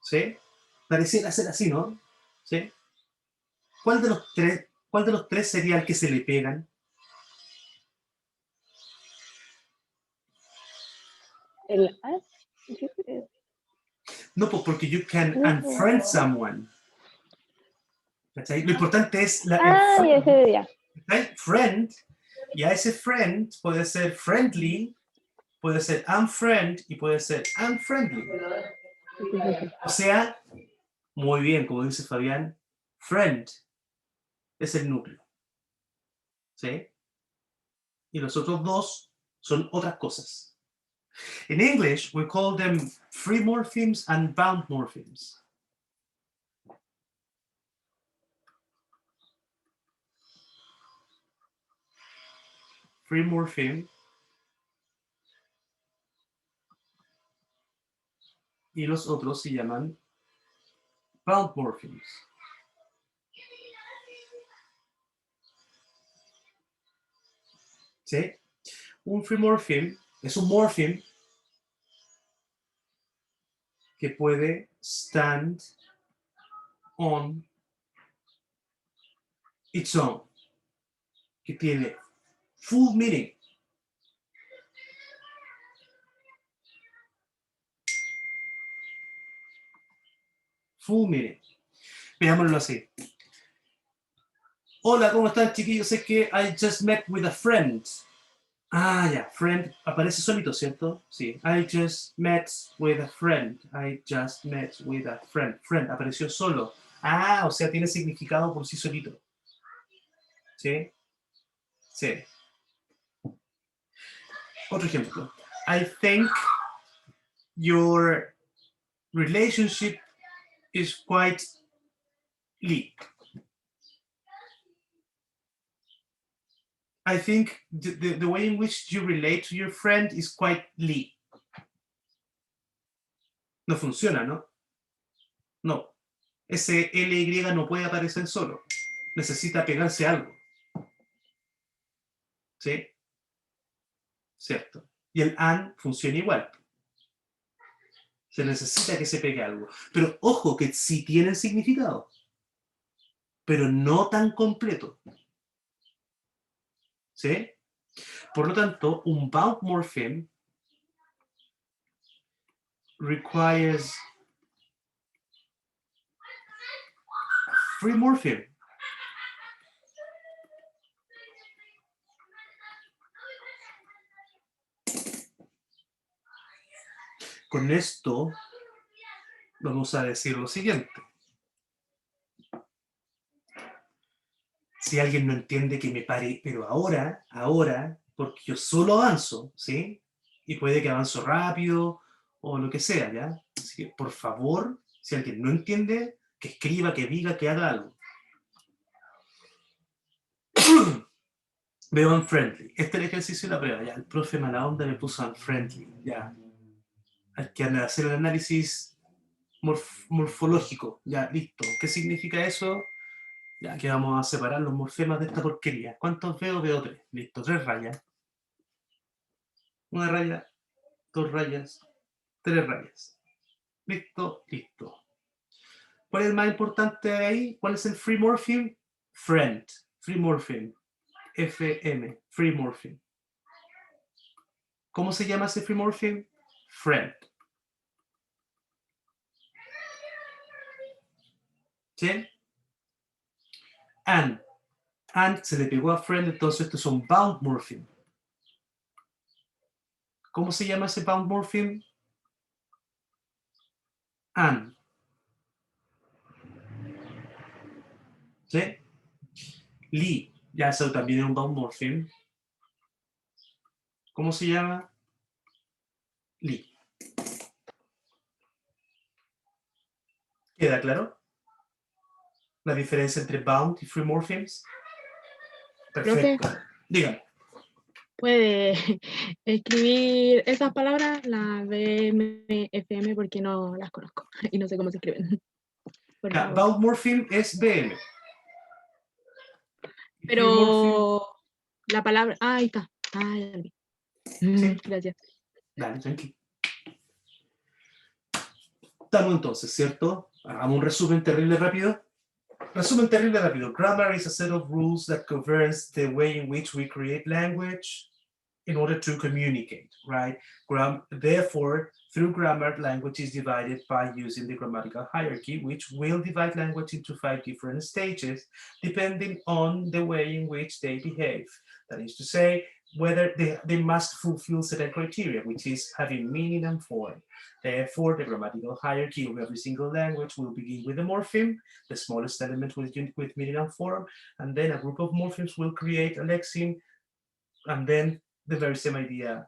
¿sí? Pareciera ser así, ¿no? ¿Sí? ¿Cuál de los tres sería el que se le pegan? El as, yo creo. No, pues porque you can No. unfriend someone. ¿Cachai? Lo importante es el Ah, ya sé, ya. ¿cachai? Friend, y a ese friend puede ser friendly, puede ser unfriend y puede ser unfriendly. O sea, muy bien, como dice Fabián, friend es el núcleo. ¿Sí? Y los otros dos son otras cosas. In English, we call them free morphemes and bound morphemes. Free morpheme y los otros se llaman bound morphemes. ¿Sí? Un free morpheme es un morpheme que puede stand on its own, que tiene full meaning. Full meaning. Veámoslo así. Hola, ¿cómo están, chiquillos? Sé que I just met with a friend. Ah, ya, friend, aparece solito, ¿cierto? Sí, I just met with a friend. I just met with a friend. Friend, apareció solo. Ah, o sea, tiene significado por sí solito. ¿Sí? Sí. Otro ejemplo. I think your relationship is quite Lee. I think the way in which you relate to your friend is quite Lee. No funciona, ¿no? No. Ese LY no puede aparecer solo. Necesita pegarse a algo. ¿Sí? ¿Cierto? Y el and funciona igual. Se necesita que se pegue algo. Pero ojo, que sí tienen significado. Pero no tan completo. ¿Sí? Por lo tanto, un bound morpheme requires free morpheme. Con esto vamos a decir lo siguiente. Si alguien no entiende, que me pare, pero ahora, porque yo solo avanzo, ¿sí? Y puede que avanzo rápido o lo que sea, ¿ya? Así que, por favor, si alguien no entiende, que escriba, que diga, que haga algo. Veo unfriendly. Este es el ejercicio de la prueba, ya. El profe mala onda me puso unfriendly, ya. Hay que hacer el análisis morfológico, ya, listo. ¿Qué significa eso? Ya que vamos a separar los morfemas de esta porquería. ¿Cuántos veo? Veo 3. Listo, 3 rayas. Una raya, 2 rayas, 3 rayas. Listo, listo. ¿Cuál es el más importante de ahí? ¿Cuál es el free morpheme? Friend. Free morpheme. FM. Free morpheme. ¿Cómo se llama ese free morpheme? Friend. ¿Sí? And se le pegó a friend, entonces estos son bound morpheme. ¿Cómo se llama ese bound morpheme? And. ¿Sí? Lee, ya eso también es un bound morpheme. ¿Cómo se llama? Lee. ¿Queda claro? La diferencia entre bound y free morphemes. Perfecto. Dígame. puede escribir esas palabras, la BMFM, porque no las conozco y no sé cómo se escriben. Por Yeah, favor. vowel morpheme es BM. Y free morpheme, Pero la palabra, ahí está. Ah, ya la vi. Sí. Gracias. dale, tranquilo. Estamos entonces, ¿cierto? Hagamos un resumen terrible rápido. Resumen terrible rápido. Grammar is a set of rules that governs the way in which we create language in order to communicate, right? Therefore, through grammar, language is divided by using the grammatical hierarchy, which will divide language into 5 different stages, depending on the way in which they behave. That is to say, whether they must fulfill certain criteria, which is having meaning and form. Therefore, the grammatical hierarchy of every single language will begin with a morpheme, the smallest element with meaning and form, and then a group of morphemes will create a lexeme, and then the very same idea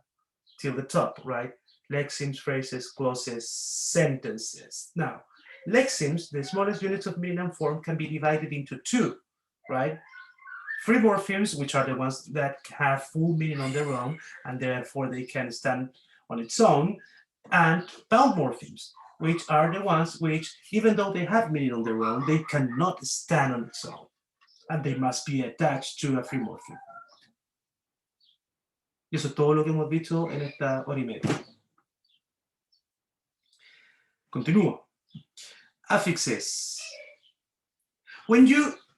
till the top, right? Lexemes, phrases, clauses, sentences. Now, lexemes, the smallest units of meaning and form, can be divided into 2, right? Free morphemes, which are the ones that have full meaning on their own, and therefore they can stand on its own, and bound morphemes, which are the ones which, even though they have meaning on their own, they cannot stand on its own, and they must be attached to a free morpheme. Y eso es todo lo que hemos visto en esta hora y media. Continúo. Affixes.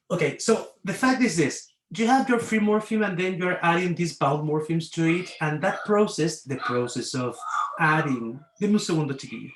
Okay, so the fact is this. You have your free morpheme and then you're adding these bound morphemes to it, and that process, the process of adding, denme un segundo, chiquillo.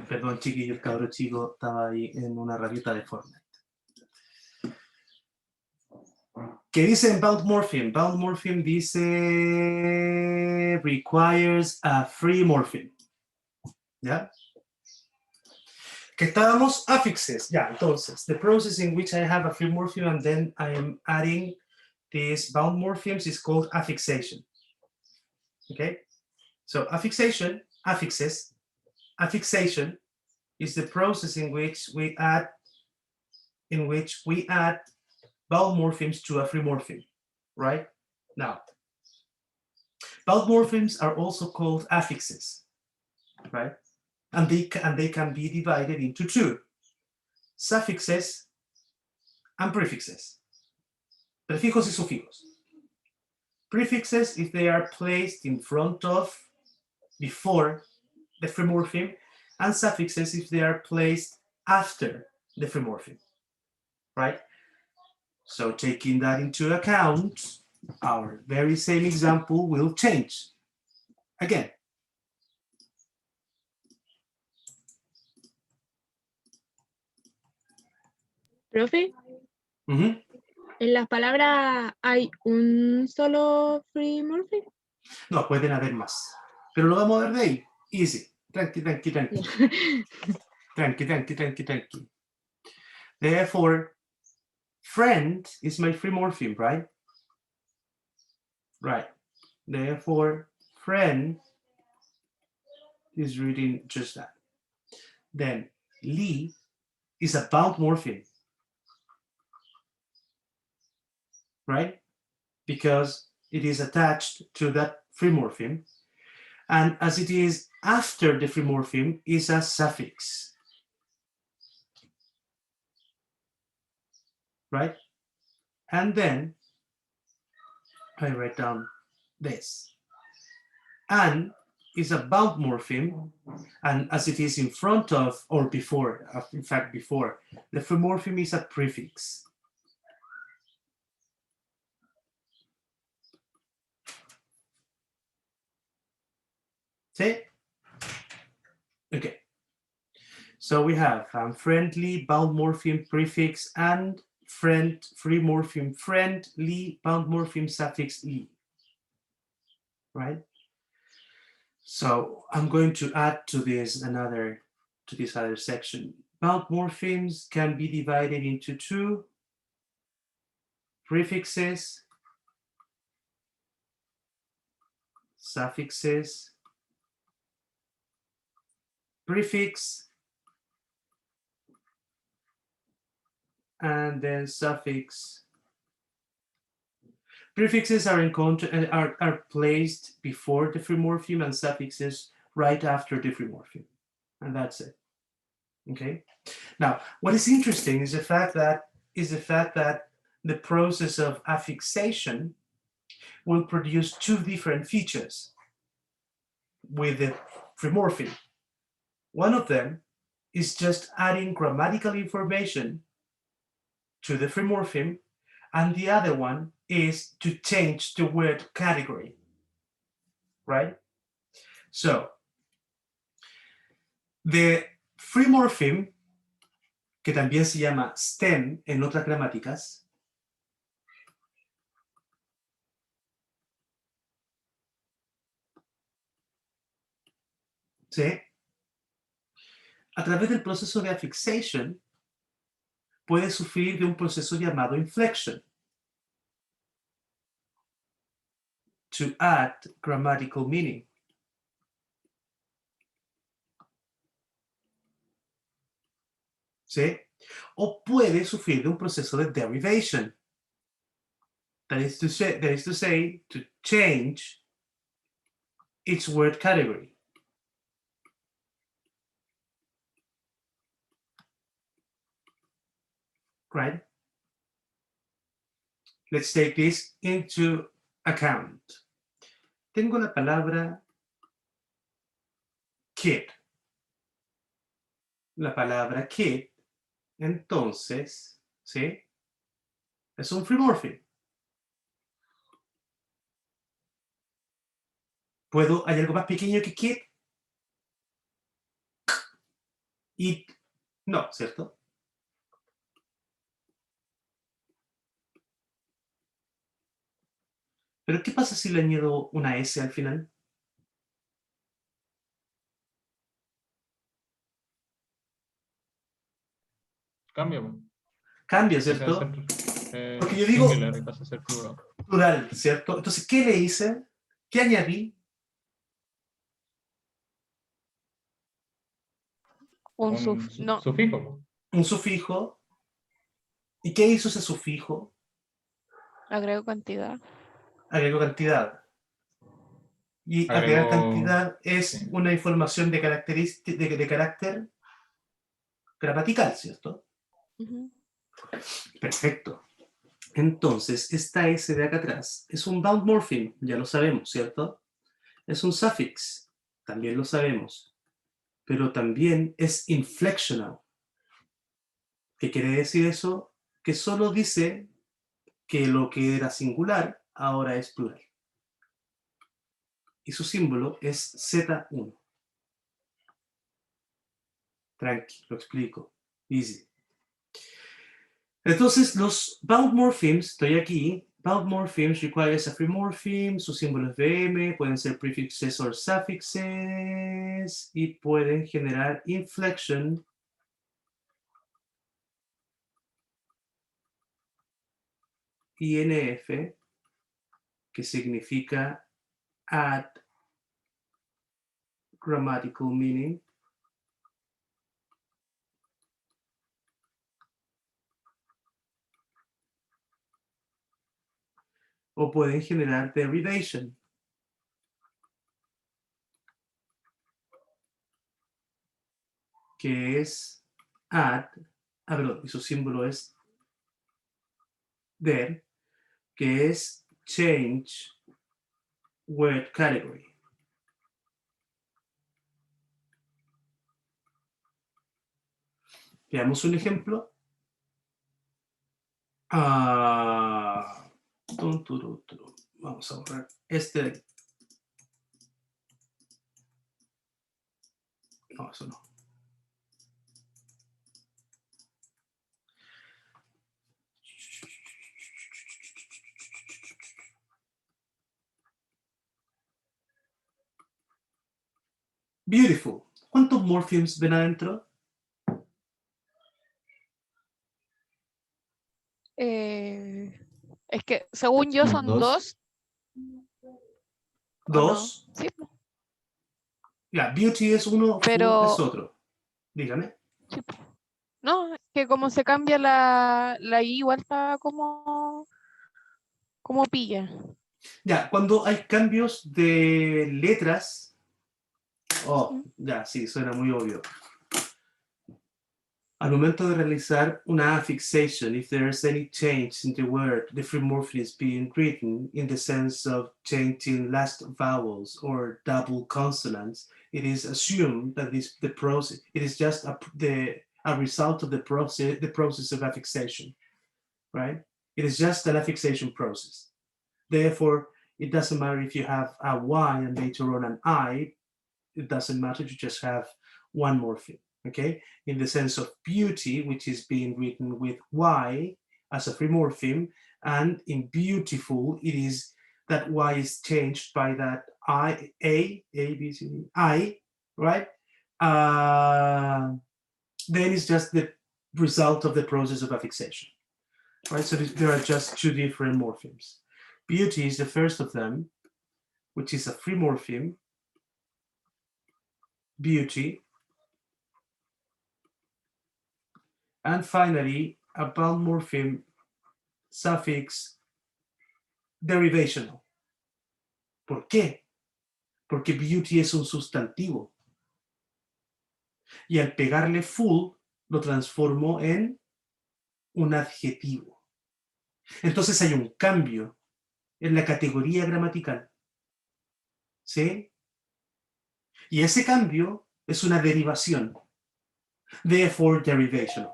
Perdón, chiquillo, el cabro chico estaba ahí en una rabieta de Fortnite. ¿Qué dice en bound morpheme? Bound morpheme dice requires a free morpheme. ¿Ya? Que estábamos affixes. Ya, entonces, the process in which I have a free morpheme and then I am adding these bound morphemes is called affixation. Okay? So affixation, affixes, affixation is the process in which we add bound morphemes to a free morpheme, right? Now, bound morphemes are also called affixes, right? And they can be divided into 2, suffixes and prefixes. Prefijos y sufijos. Prefixes if they are placed in front of, before the free morpheme, and suffixes if they are placed after the free morpheme, right? So taking that into account, our very same example will change. Again. Profe, Mm-hmm. ¿en las palabras hay un solo free morpheme? No, pueden haber más. Pero lo vamos a ver de ahí. Easy. Tranqui. Tranqui. Therefore, friend is my free morpheme, right? Right. Therefore, friend is reading just that. Then, Lee is a bound morpheme, right? Because it is attached to that free morpheme. And as it is after the free morpheme, is a suffix. Right? And then I write down this. And is a bound morpheme, and as it is in front of, or before, in fact before, the free morpheme is a prefix. See? Okay. So we have friendly, bound morpheme, prefix, and friend, free morpheme, friendly, bound morpheme, suffix, ly. Right? So I'm going to add to this another to this other section. Bound morphemes can be divided into two: prefixes, suffixes, prefix, and then suffix. Prefixes are placed before the free morpheme, and suffixes right after the free morpheme, and that's it. Okay. Now, what is interesting is the fact that the process of affixation will produce two different features with the free morpheme. One of them is just adding grammatical information to the free morpheme, and the other one is to change the word category, right? So, the free morpheme, que también se llama stem en otras gramáticas, ¿sí? A través del proceso de affixation puede sufrir de un proceso llamado inflection, to add grammatical meaning. ¿Sí? O puede sufrir de un proceso de derivation, that is to say, to change its word category. Right? Let's take this into account. Tengo la palabra kid. La palabra kid, entonces, ¿sí? Es un free morpheme. ¿Hay algo más pequeño que kid? It. No, ¿cierto? Pero ¿qué pasa si le añado una S al final? Cambia, po. Cambia, Pasa a ¿cierto? ser, Porque yo digo singular y pasa a ser plural. plural, ¿cierto? Entonces, ¿qué le hice? ¿Qué añadí? Un no, sufijo, po. Un sufijo. ¿Y qué hizo ese sufijo? agrego cantidad. Agregó cantidad. Y agregar Agregó- cantidad es sí. una información de carácter gramatical, ¿cierto? Ujú. Perfecto. Entonces, esta S de acá atrás es un bound morpheme, ya lo sabemos, ¿cierto? Es un suffix, también lo sabemos. Pero también es inflectional. ¿Qué quiere decir eso? Que solo dice que lo que era singular ahora es plural. Y su símbolo es Z1. Tranqui, lo explico. Easy. Entonces, los bound morphemes, estoy aquí. Bound morphemes requires a free morpheme, su símbolo es VM, pueden ser prefixes o suffixes y pueden generar inflection INF, que significa add grammatical meaning. O pueden generar derivation. Que es add, perdón, y su símbolo es der, que es change word category. Veamos un ejemplo. Vamos a borrar este. No, eso no. Beautiful. ¿Cuántos morphemes ven adentro? Es que según yo son Dos. dos. ¿o no? Dos. Sí, Ya, beauty es uno, Pero- full es otro. Dígame. sí, po. No, es que como se cambia la I, igual está como pilla. Ya, cuando hay cambios de letras. Oh, Mm. ya, sí, suena muy obvio. Al momento de realizar una affixation, if there is any change in the word, the free morpheme is being written in the sense of changing last vowels or double consonants, it is assumed that the process, it is just a result of the process of affixation, right? It is just an affixation process. Therefore, it doesn't matter if you have a Y and later on an I, it doesn't matter, you just have one morpheme, okay? In the sense of beauty, which is being written with Y as a free morpheme, and in beautiful, it is that Y is changed by that I, A, B, C, D, I, right? Then it's just the result of the process of affixation, right? So there are just two different morphemes. Beauty is the first of them, which is a free morpheme, beauty. And finally, a bound morpheme suffix derivational. ¿Por qué? Porque beauty es un sustantivo. Y al pegarle full, lo transformo en un adjetivo. Entonces hay un cambio en la categoría gramatical. ¿Sí? Y ese cambio es una derivación. Therefore, derivational.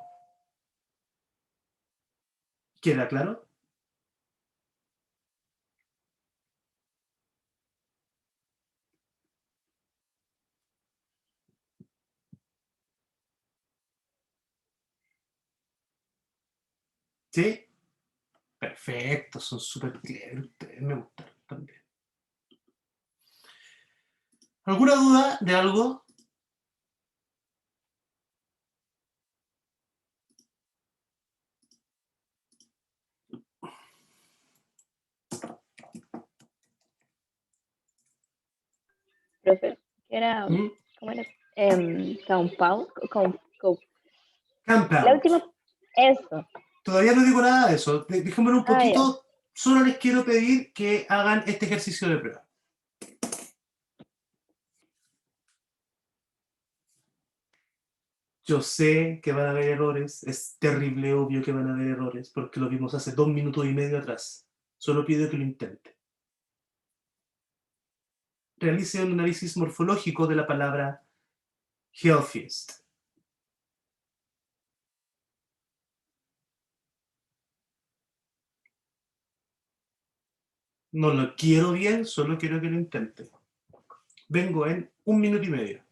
¿Queda claro? ¿Sí? Perfecto, son súper clever ustedes, me gustaron también. ¿Alguna duda de algo? Profe, que era, ¿Mm? ¿cómo era? Compound, la Compound. última, eso. Todavía no digo nada de eso. Déjenme un Ah, poquito. Solo les quiero pedir que hagan este ejercicio de prueba. Yo sé que van a haber errores. Es terrible, obvio que van a haber errores, porque lo vimos hace 2 minutos y medio atrás. Solo pido que lo intente. Realice un análisis morfológico de la palabra healthiest. No lo quiero bien, solo quiero que lo intente. Vengo en 1 minuto y medio.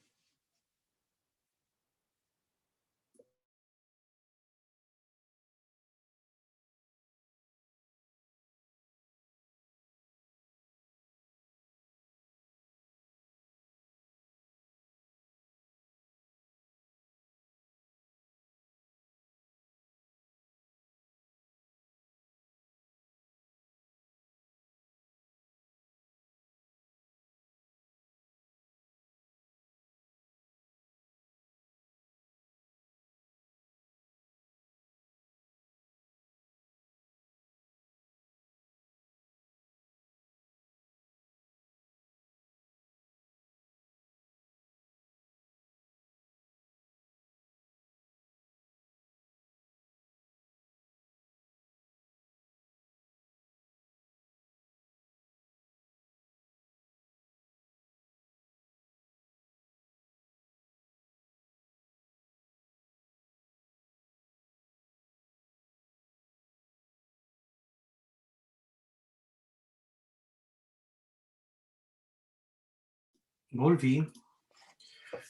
Volví.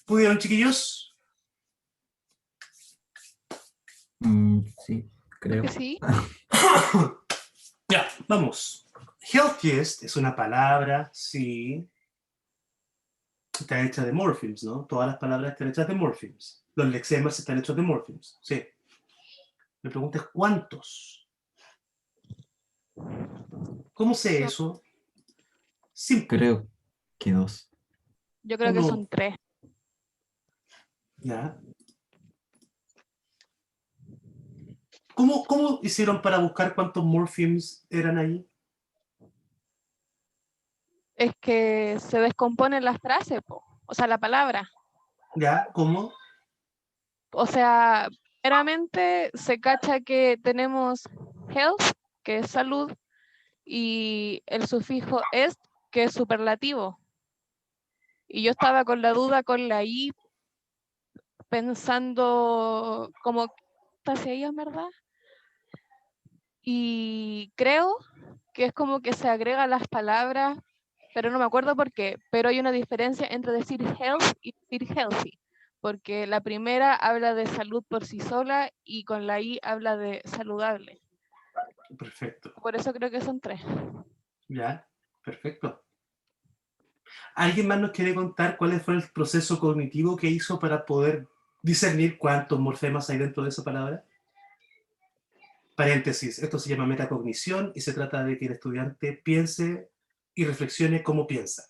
¿Pudieron, chiquillos? Sí, Creo creo. que sí. Ya, vamos. Healthiest es una palabra, sí. está hecha de morphemes, ¿no? Todas las palabras están hechas de morphemes. Los lexemas están hechos de morphemes, sí. Me preguntas ¿cuántos? ¿Cómo sé eso? Simple. Creo que 2. Yo creo que Uno. son 3. ¿Ya? ¿Cómo hicieron para buscar cuántos morphemes eran ahí? Es que se descomponen las frases, po. O sea, la palabra. ¿Ya? ¿Cómo? O sea, primeramente se cacha que tenemos health, que es salud, y el sufijo est, que es superlativo. Y yo estaba con la duda con la i, pensando como hacia ella, ¿verdad? Y creo que es como que se agrega las palabras, pero no me acuerdo por qué, pero hay una diferencia entre decir health y decir healthy, porque la primera habla de salud por sí sola y con la i habla de saludable. Perfecto. Por eso creo que son 3. ¿Ya? Perfecto. ¿Alguien más nos quiere contar cuál fue el proceso cognitivo que hizo para poder discernir cuántos morfemas hay dentro de esa palabra? Paréntesis, esto se llama metacognición y se trata de que el estudiante piense y reflexione cómo piensa.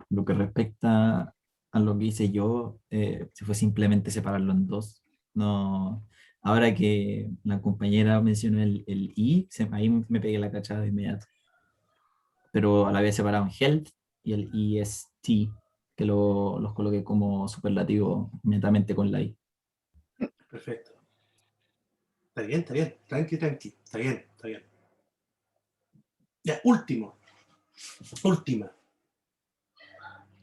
Lo que respecta a lo que hice yo, se fue simplemente separarlo en 2. No, ahora que la compañera mencionó el I, ahí me pegué la cachada de inmediato. Pero a la vez separado en health y el EST, que los coloqué como superlativo netamente con la I. Perfecto. Está bien. Tranqui. Está bien. Ya, última.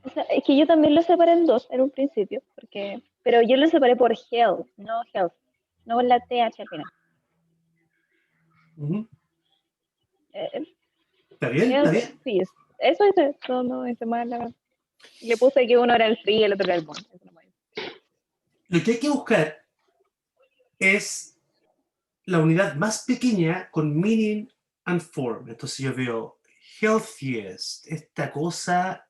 O sea, es que yo también lo separé en 2 en un principio, pero yo lo separé por health, no con la TH al final. Ujú. Eh, Está bien. health, sí, eso no es más la... Le puse que uno era el free y el otro era el bond. Eso no me- Lo que hay que buscar es la unidad más pequeña con meaning and form. Entonces yo veo healthiest, esta cosa.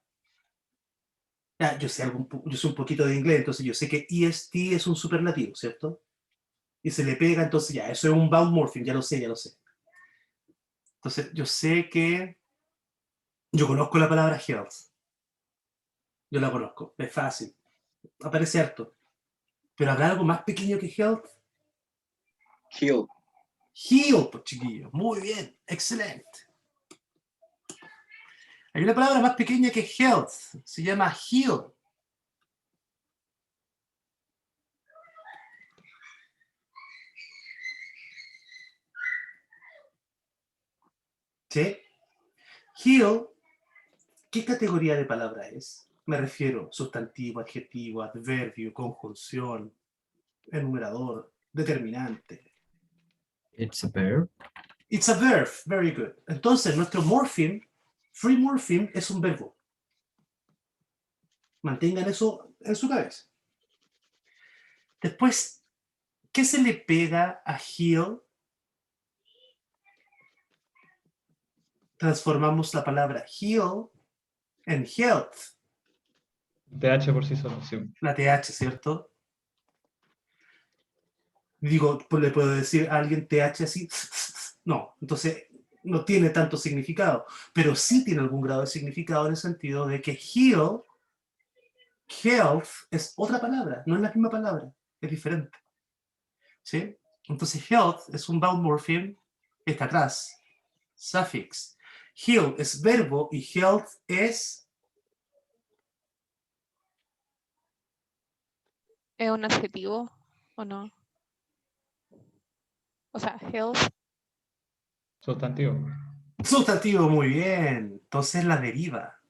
Yo sé yo sé un poquito de inglés, entonces yo sé que EST es un superlativo, ¿cierto? Y se le pega, entonces ya, eso es un bound morpheme, ya lo sé. Entonces yo sé que yo conozco la palabra health. Yo la conozco, es fácil. Aparece harto. Pero ¿habrá algo más pequeño que health? Heal. Heal, pues chiquillos. Muy bien, excelente. Hay una palabra más pequeña que health, se llama heal. ¿Sí? Heal, ¿qué categoría de palabra es? Me refiero sustantivo, adjetivo, adverbio, conjunción, enumerador, determinante. It's a verb. It's a verb, very good. Entonces, nuestro morpheme, free morpheme, es un verbo. Mantengan eso en su cabeza. Después, ¿qué se le pega a heal? Transformamos la palabra heal en health. TH por sí solo, sí. La TH, ¿cierto? Digo, pues le puedo decir a alguien TH así. No, entonces no tiene tanto significado, pero sí tiene algún grado de significado en el sentido de que heal, health, es otra palabra, no es la misma palabra, es diferente. ¿Sí? Entonces health es un bound morpheme, está atrás, suffix. Heal es verbo y health es... ¿Es un adjetivo o no? O sea, health. Sustantivo. Sustantivo, muy bien. Entonces la deriva.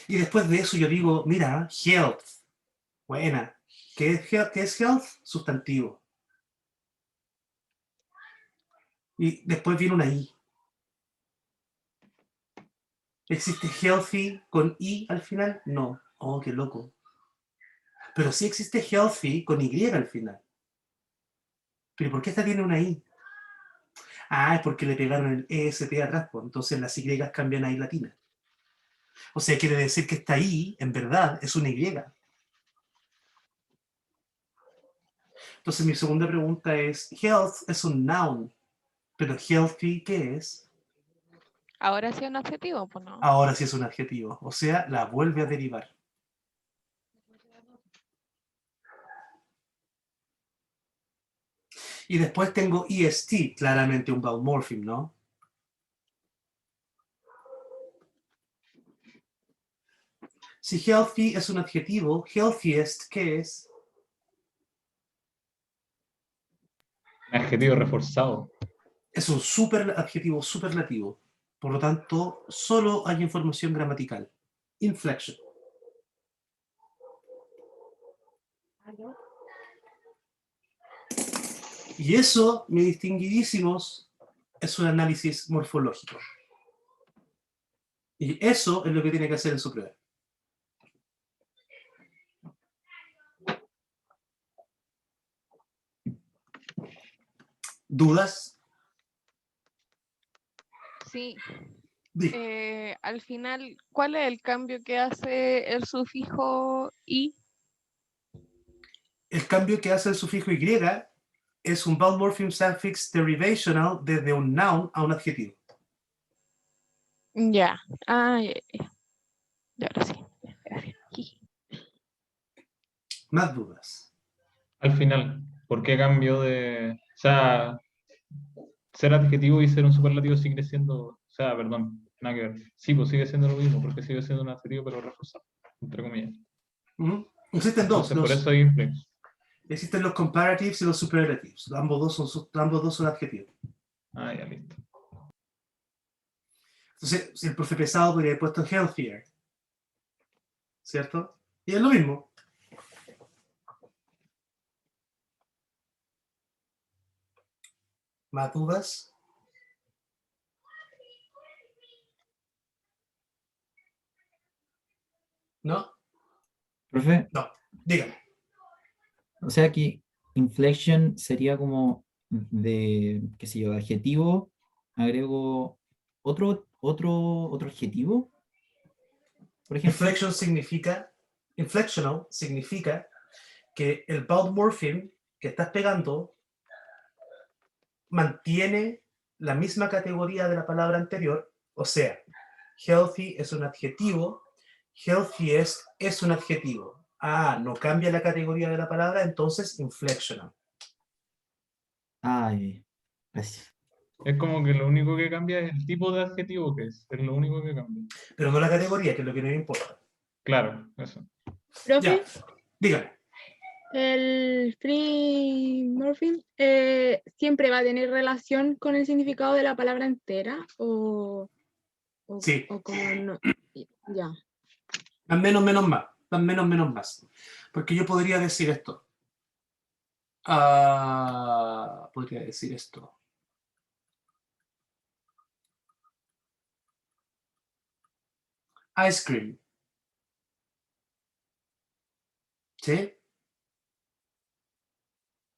Y después de eso yo digo, mira, health, buena. ¿Qué es health? Sustantivo. Y después viene una I. ¿Existe healthy con I al final? No. Oh, qué loco. Pero sí existe healthy con Y al final. ¿Pero por qué esta tiene una I? Ah, es porque le pegaron el EST atrás, pues. Entonces las Y cambian a I latina. O sea, quiere decir que esta I, en verdad, es una Y. Entonces mi segunda pregunta es, health es un noun, pero healthy, ¿qué es? Ahora sí es un adjetivo, pues no. Ahora sí es un adjetivo, o sea, la vuelve a derivar. Y después tengo est, claramente un vowel morpheme, ¿no? Si healthy es un adjetivo, healthiest, ¿qué es? Un adjetivo reforzado. Es un adjetivo superlativo. Por lo tanto, solo hay información gramatical. Inflection. Y eso, mis distinguidísimos, es un análisis morfológico. Y eso es lo que tiene que hacer en su prueba. ¿Dudas? Sí. Diga. Al final, ¿cuál es el cambio que hace el sufijo i? El cambio que hace el sufijo y es un vowel morpheme suffix derivational desde un noun a un adjetivo. Ya. Ah, ya, ahora sí. Gracias. Más dudas. Al final, ¿por qué cambio de... O sea, ser adjetivo y ser un superlativo sigue siendo... O sea, perdón, nada que ver. Sí, pues sigue siendo lo mismo, porque sigue siendo un adjetivo pero reforzado, entre comillas. Existen dos. Entonces, por eso hay inflex. Existen los comparatives y los superlatives. Ambos dos son adjetivos. Ah, ya, listo. Entonces, si el profe pesado podría haber puesto healthier, ¿cierto? Y es lo mismo. ¿Más dudas? ¿No? Profe, No. Dígame. o sea que inflection sería como de, qué sé yo, de adjetivo, agrego otro adjetivo, por ejemplo. Inflectional significa que el vowel morpheme que estás pegando mantiene la misma categoría de la palabra anterior, o sea, healthy es un adjetivo, healthiest es un adjetivo. Ah, no cambia la categoría de la palabra, entonces inflectional. Ay, gracias. Es como que lo único que cambia es el tipo de adjetivo que es lo único que cambia. Pero no la categoría, que es lo que nos importa. Claro, eso. Profe, Ya, dígame. el free morpheme siempre va a tener relación con el significado de la palabra entera Sí, o como no. Ya. más menos, menos más. Más menos, menos más. Porque yo podría decir esto. Podría decir esto. Ice cream. ¿Sí?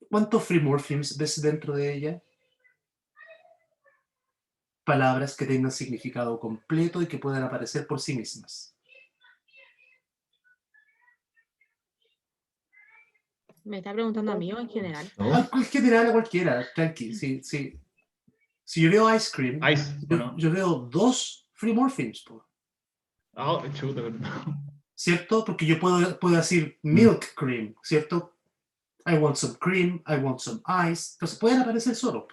¿Cuántos free morphemes ves dentro de ella? Palabras que tengan significado completo y que puedan aparecer por sí mismas. ¿Me está preguntando a mí o en general? ¿Dos? En general, a cualquiera, tranqui. Sí. Si yo veo ice cream, Ice, ¿o no? yo veo dos free morphemes, Ah, chuta, perdón. ¿cierto? Porque yo puedo decir milk cream, ¿cierto? I want some cream, I want some ice. Entonces pueden aparecer solo.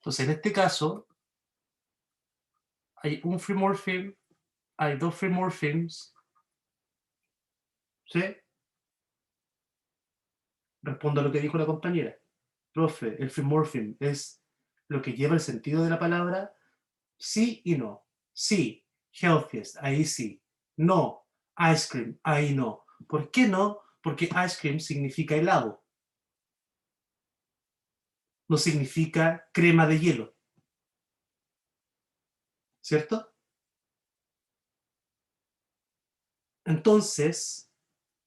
Entonces, en este caso, hay un free morpheme, hay dos free morphemes, ¿sí? Respondo a lo que dijo la compañera. Profe, el free morpheme es lo que lleva el sentido de la palabra, sí y no. Sí, healthiest, ahí sí. No, ice cream, ahí no. ¿Por qué no? Porque ice cream significa helado. No significa crema de hielo. ¿Cierto? Entonces,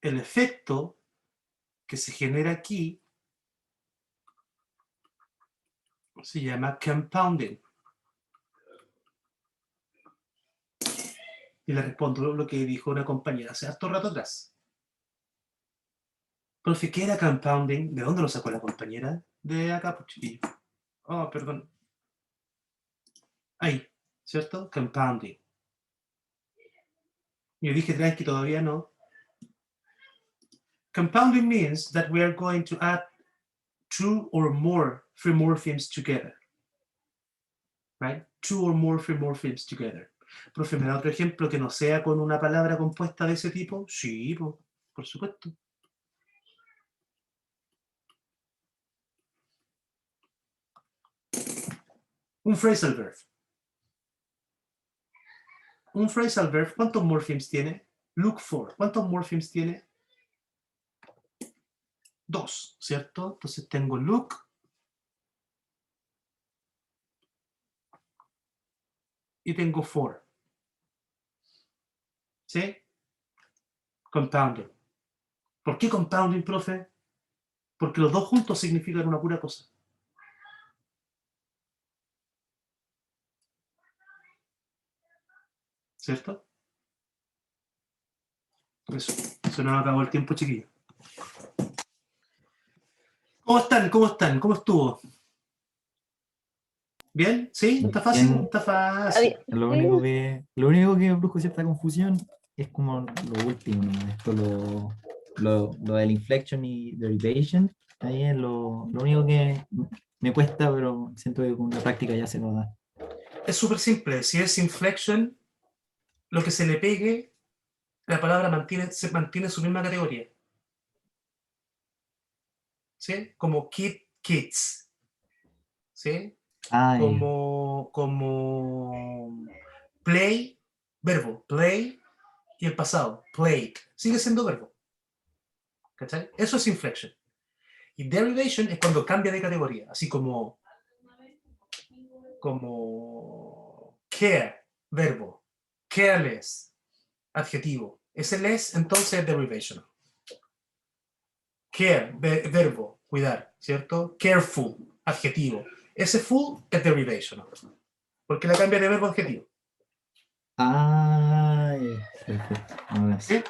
el efecto que se genera aquí Se llama compounding. Y le respondo lo que dijo una compañera hace harto rato atrás. Profe, ¿qué era compounding? ¿De dónde lo sacó la compañera? De acá, pues, chiquillo. Oh, perdón. Ahí, ¿cierto? Compounding. Yo dije tranqui, todavía no. Compounding means that we are going to add 2 or more free morphemes together. Right? 2 or more free morphemes together. Profe, ¿me da otro ejemplo que no sea con una palabra compuesta de ese tipo? Sí, por supuesto. Un phrasal verb. Un phrasal verb, ¿cuántos morphemes tiene? Look for, ¿cuántos morphemes tiene? 2, ¿cierto? Entonces tengo look y tengo for. ¿Sí? Compounding. ¿Por qué compounding, profe? Porque los dos juntos significan una pura cosa. ¿Cierto? Eso. Se nos acabó el tiempo, chiquillos. ¿Cómo están? ¿Cómo están? ¿Cómo estuvo? ¿Bien? ¿Sí? ¿Está fácil? Bien. Está fácil. Lo único que produjo cierta confusión es como lo último, ¿no? Esto lo del inflection y derivation. Ahí es lo único que me cuesta, pero siento que con la práctica ya se lo da. Es súper simple. Si es inflection, lo que se le pegue, la palabra se mantiene en su misma categoría. ¿Sí? Como kid, kids. ¿Sí? Como play, verbo, play, y el pasado, played. Sigue siendo verbo. ¿Cachai? Eso es inflection. Y derivation es cuando cambia de categoría, así como care, verbo, careless, adjetivo. Ese less entonces es derivation. Care, verbo, cuidar, ¿cierto? Careful, adjetivo. Ese full es derivation, porque la cambia de verbo a adjetivo. Ah, perfecto. Ahora sí. ¿Sí?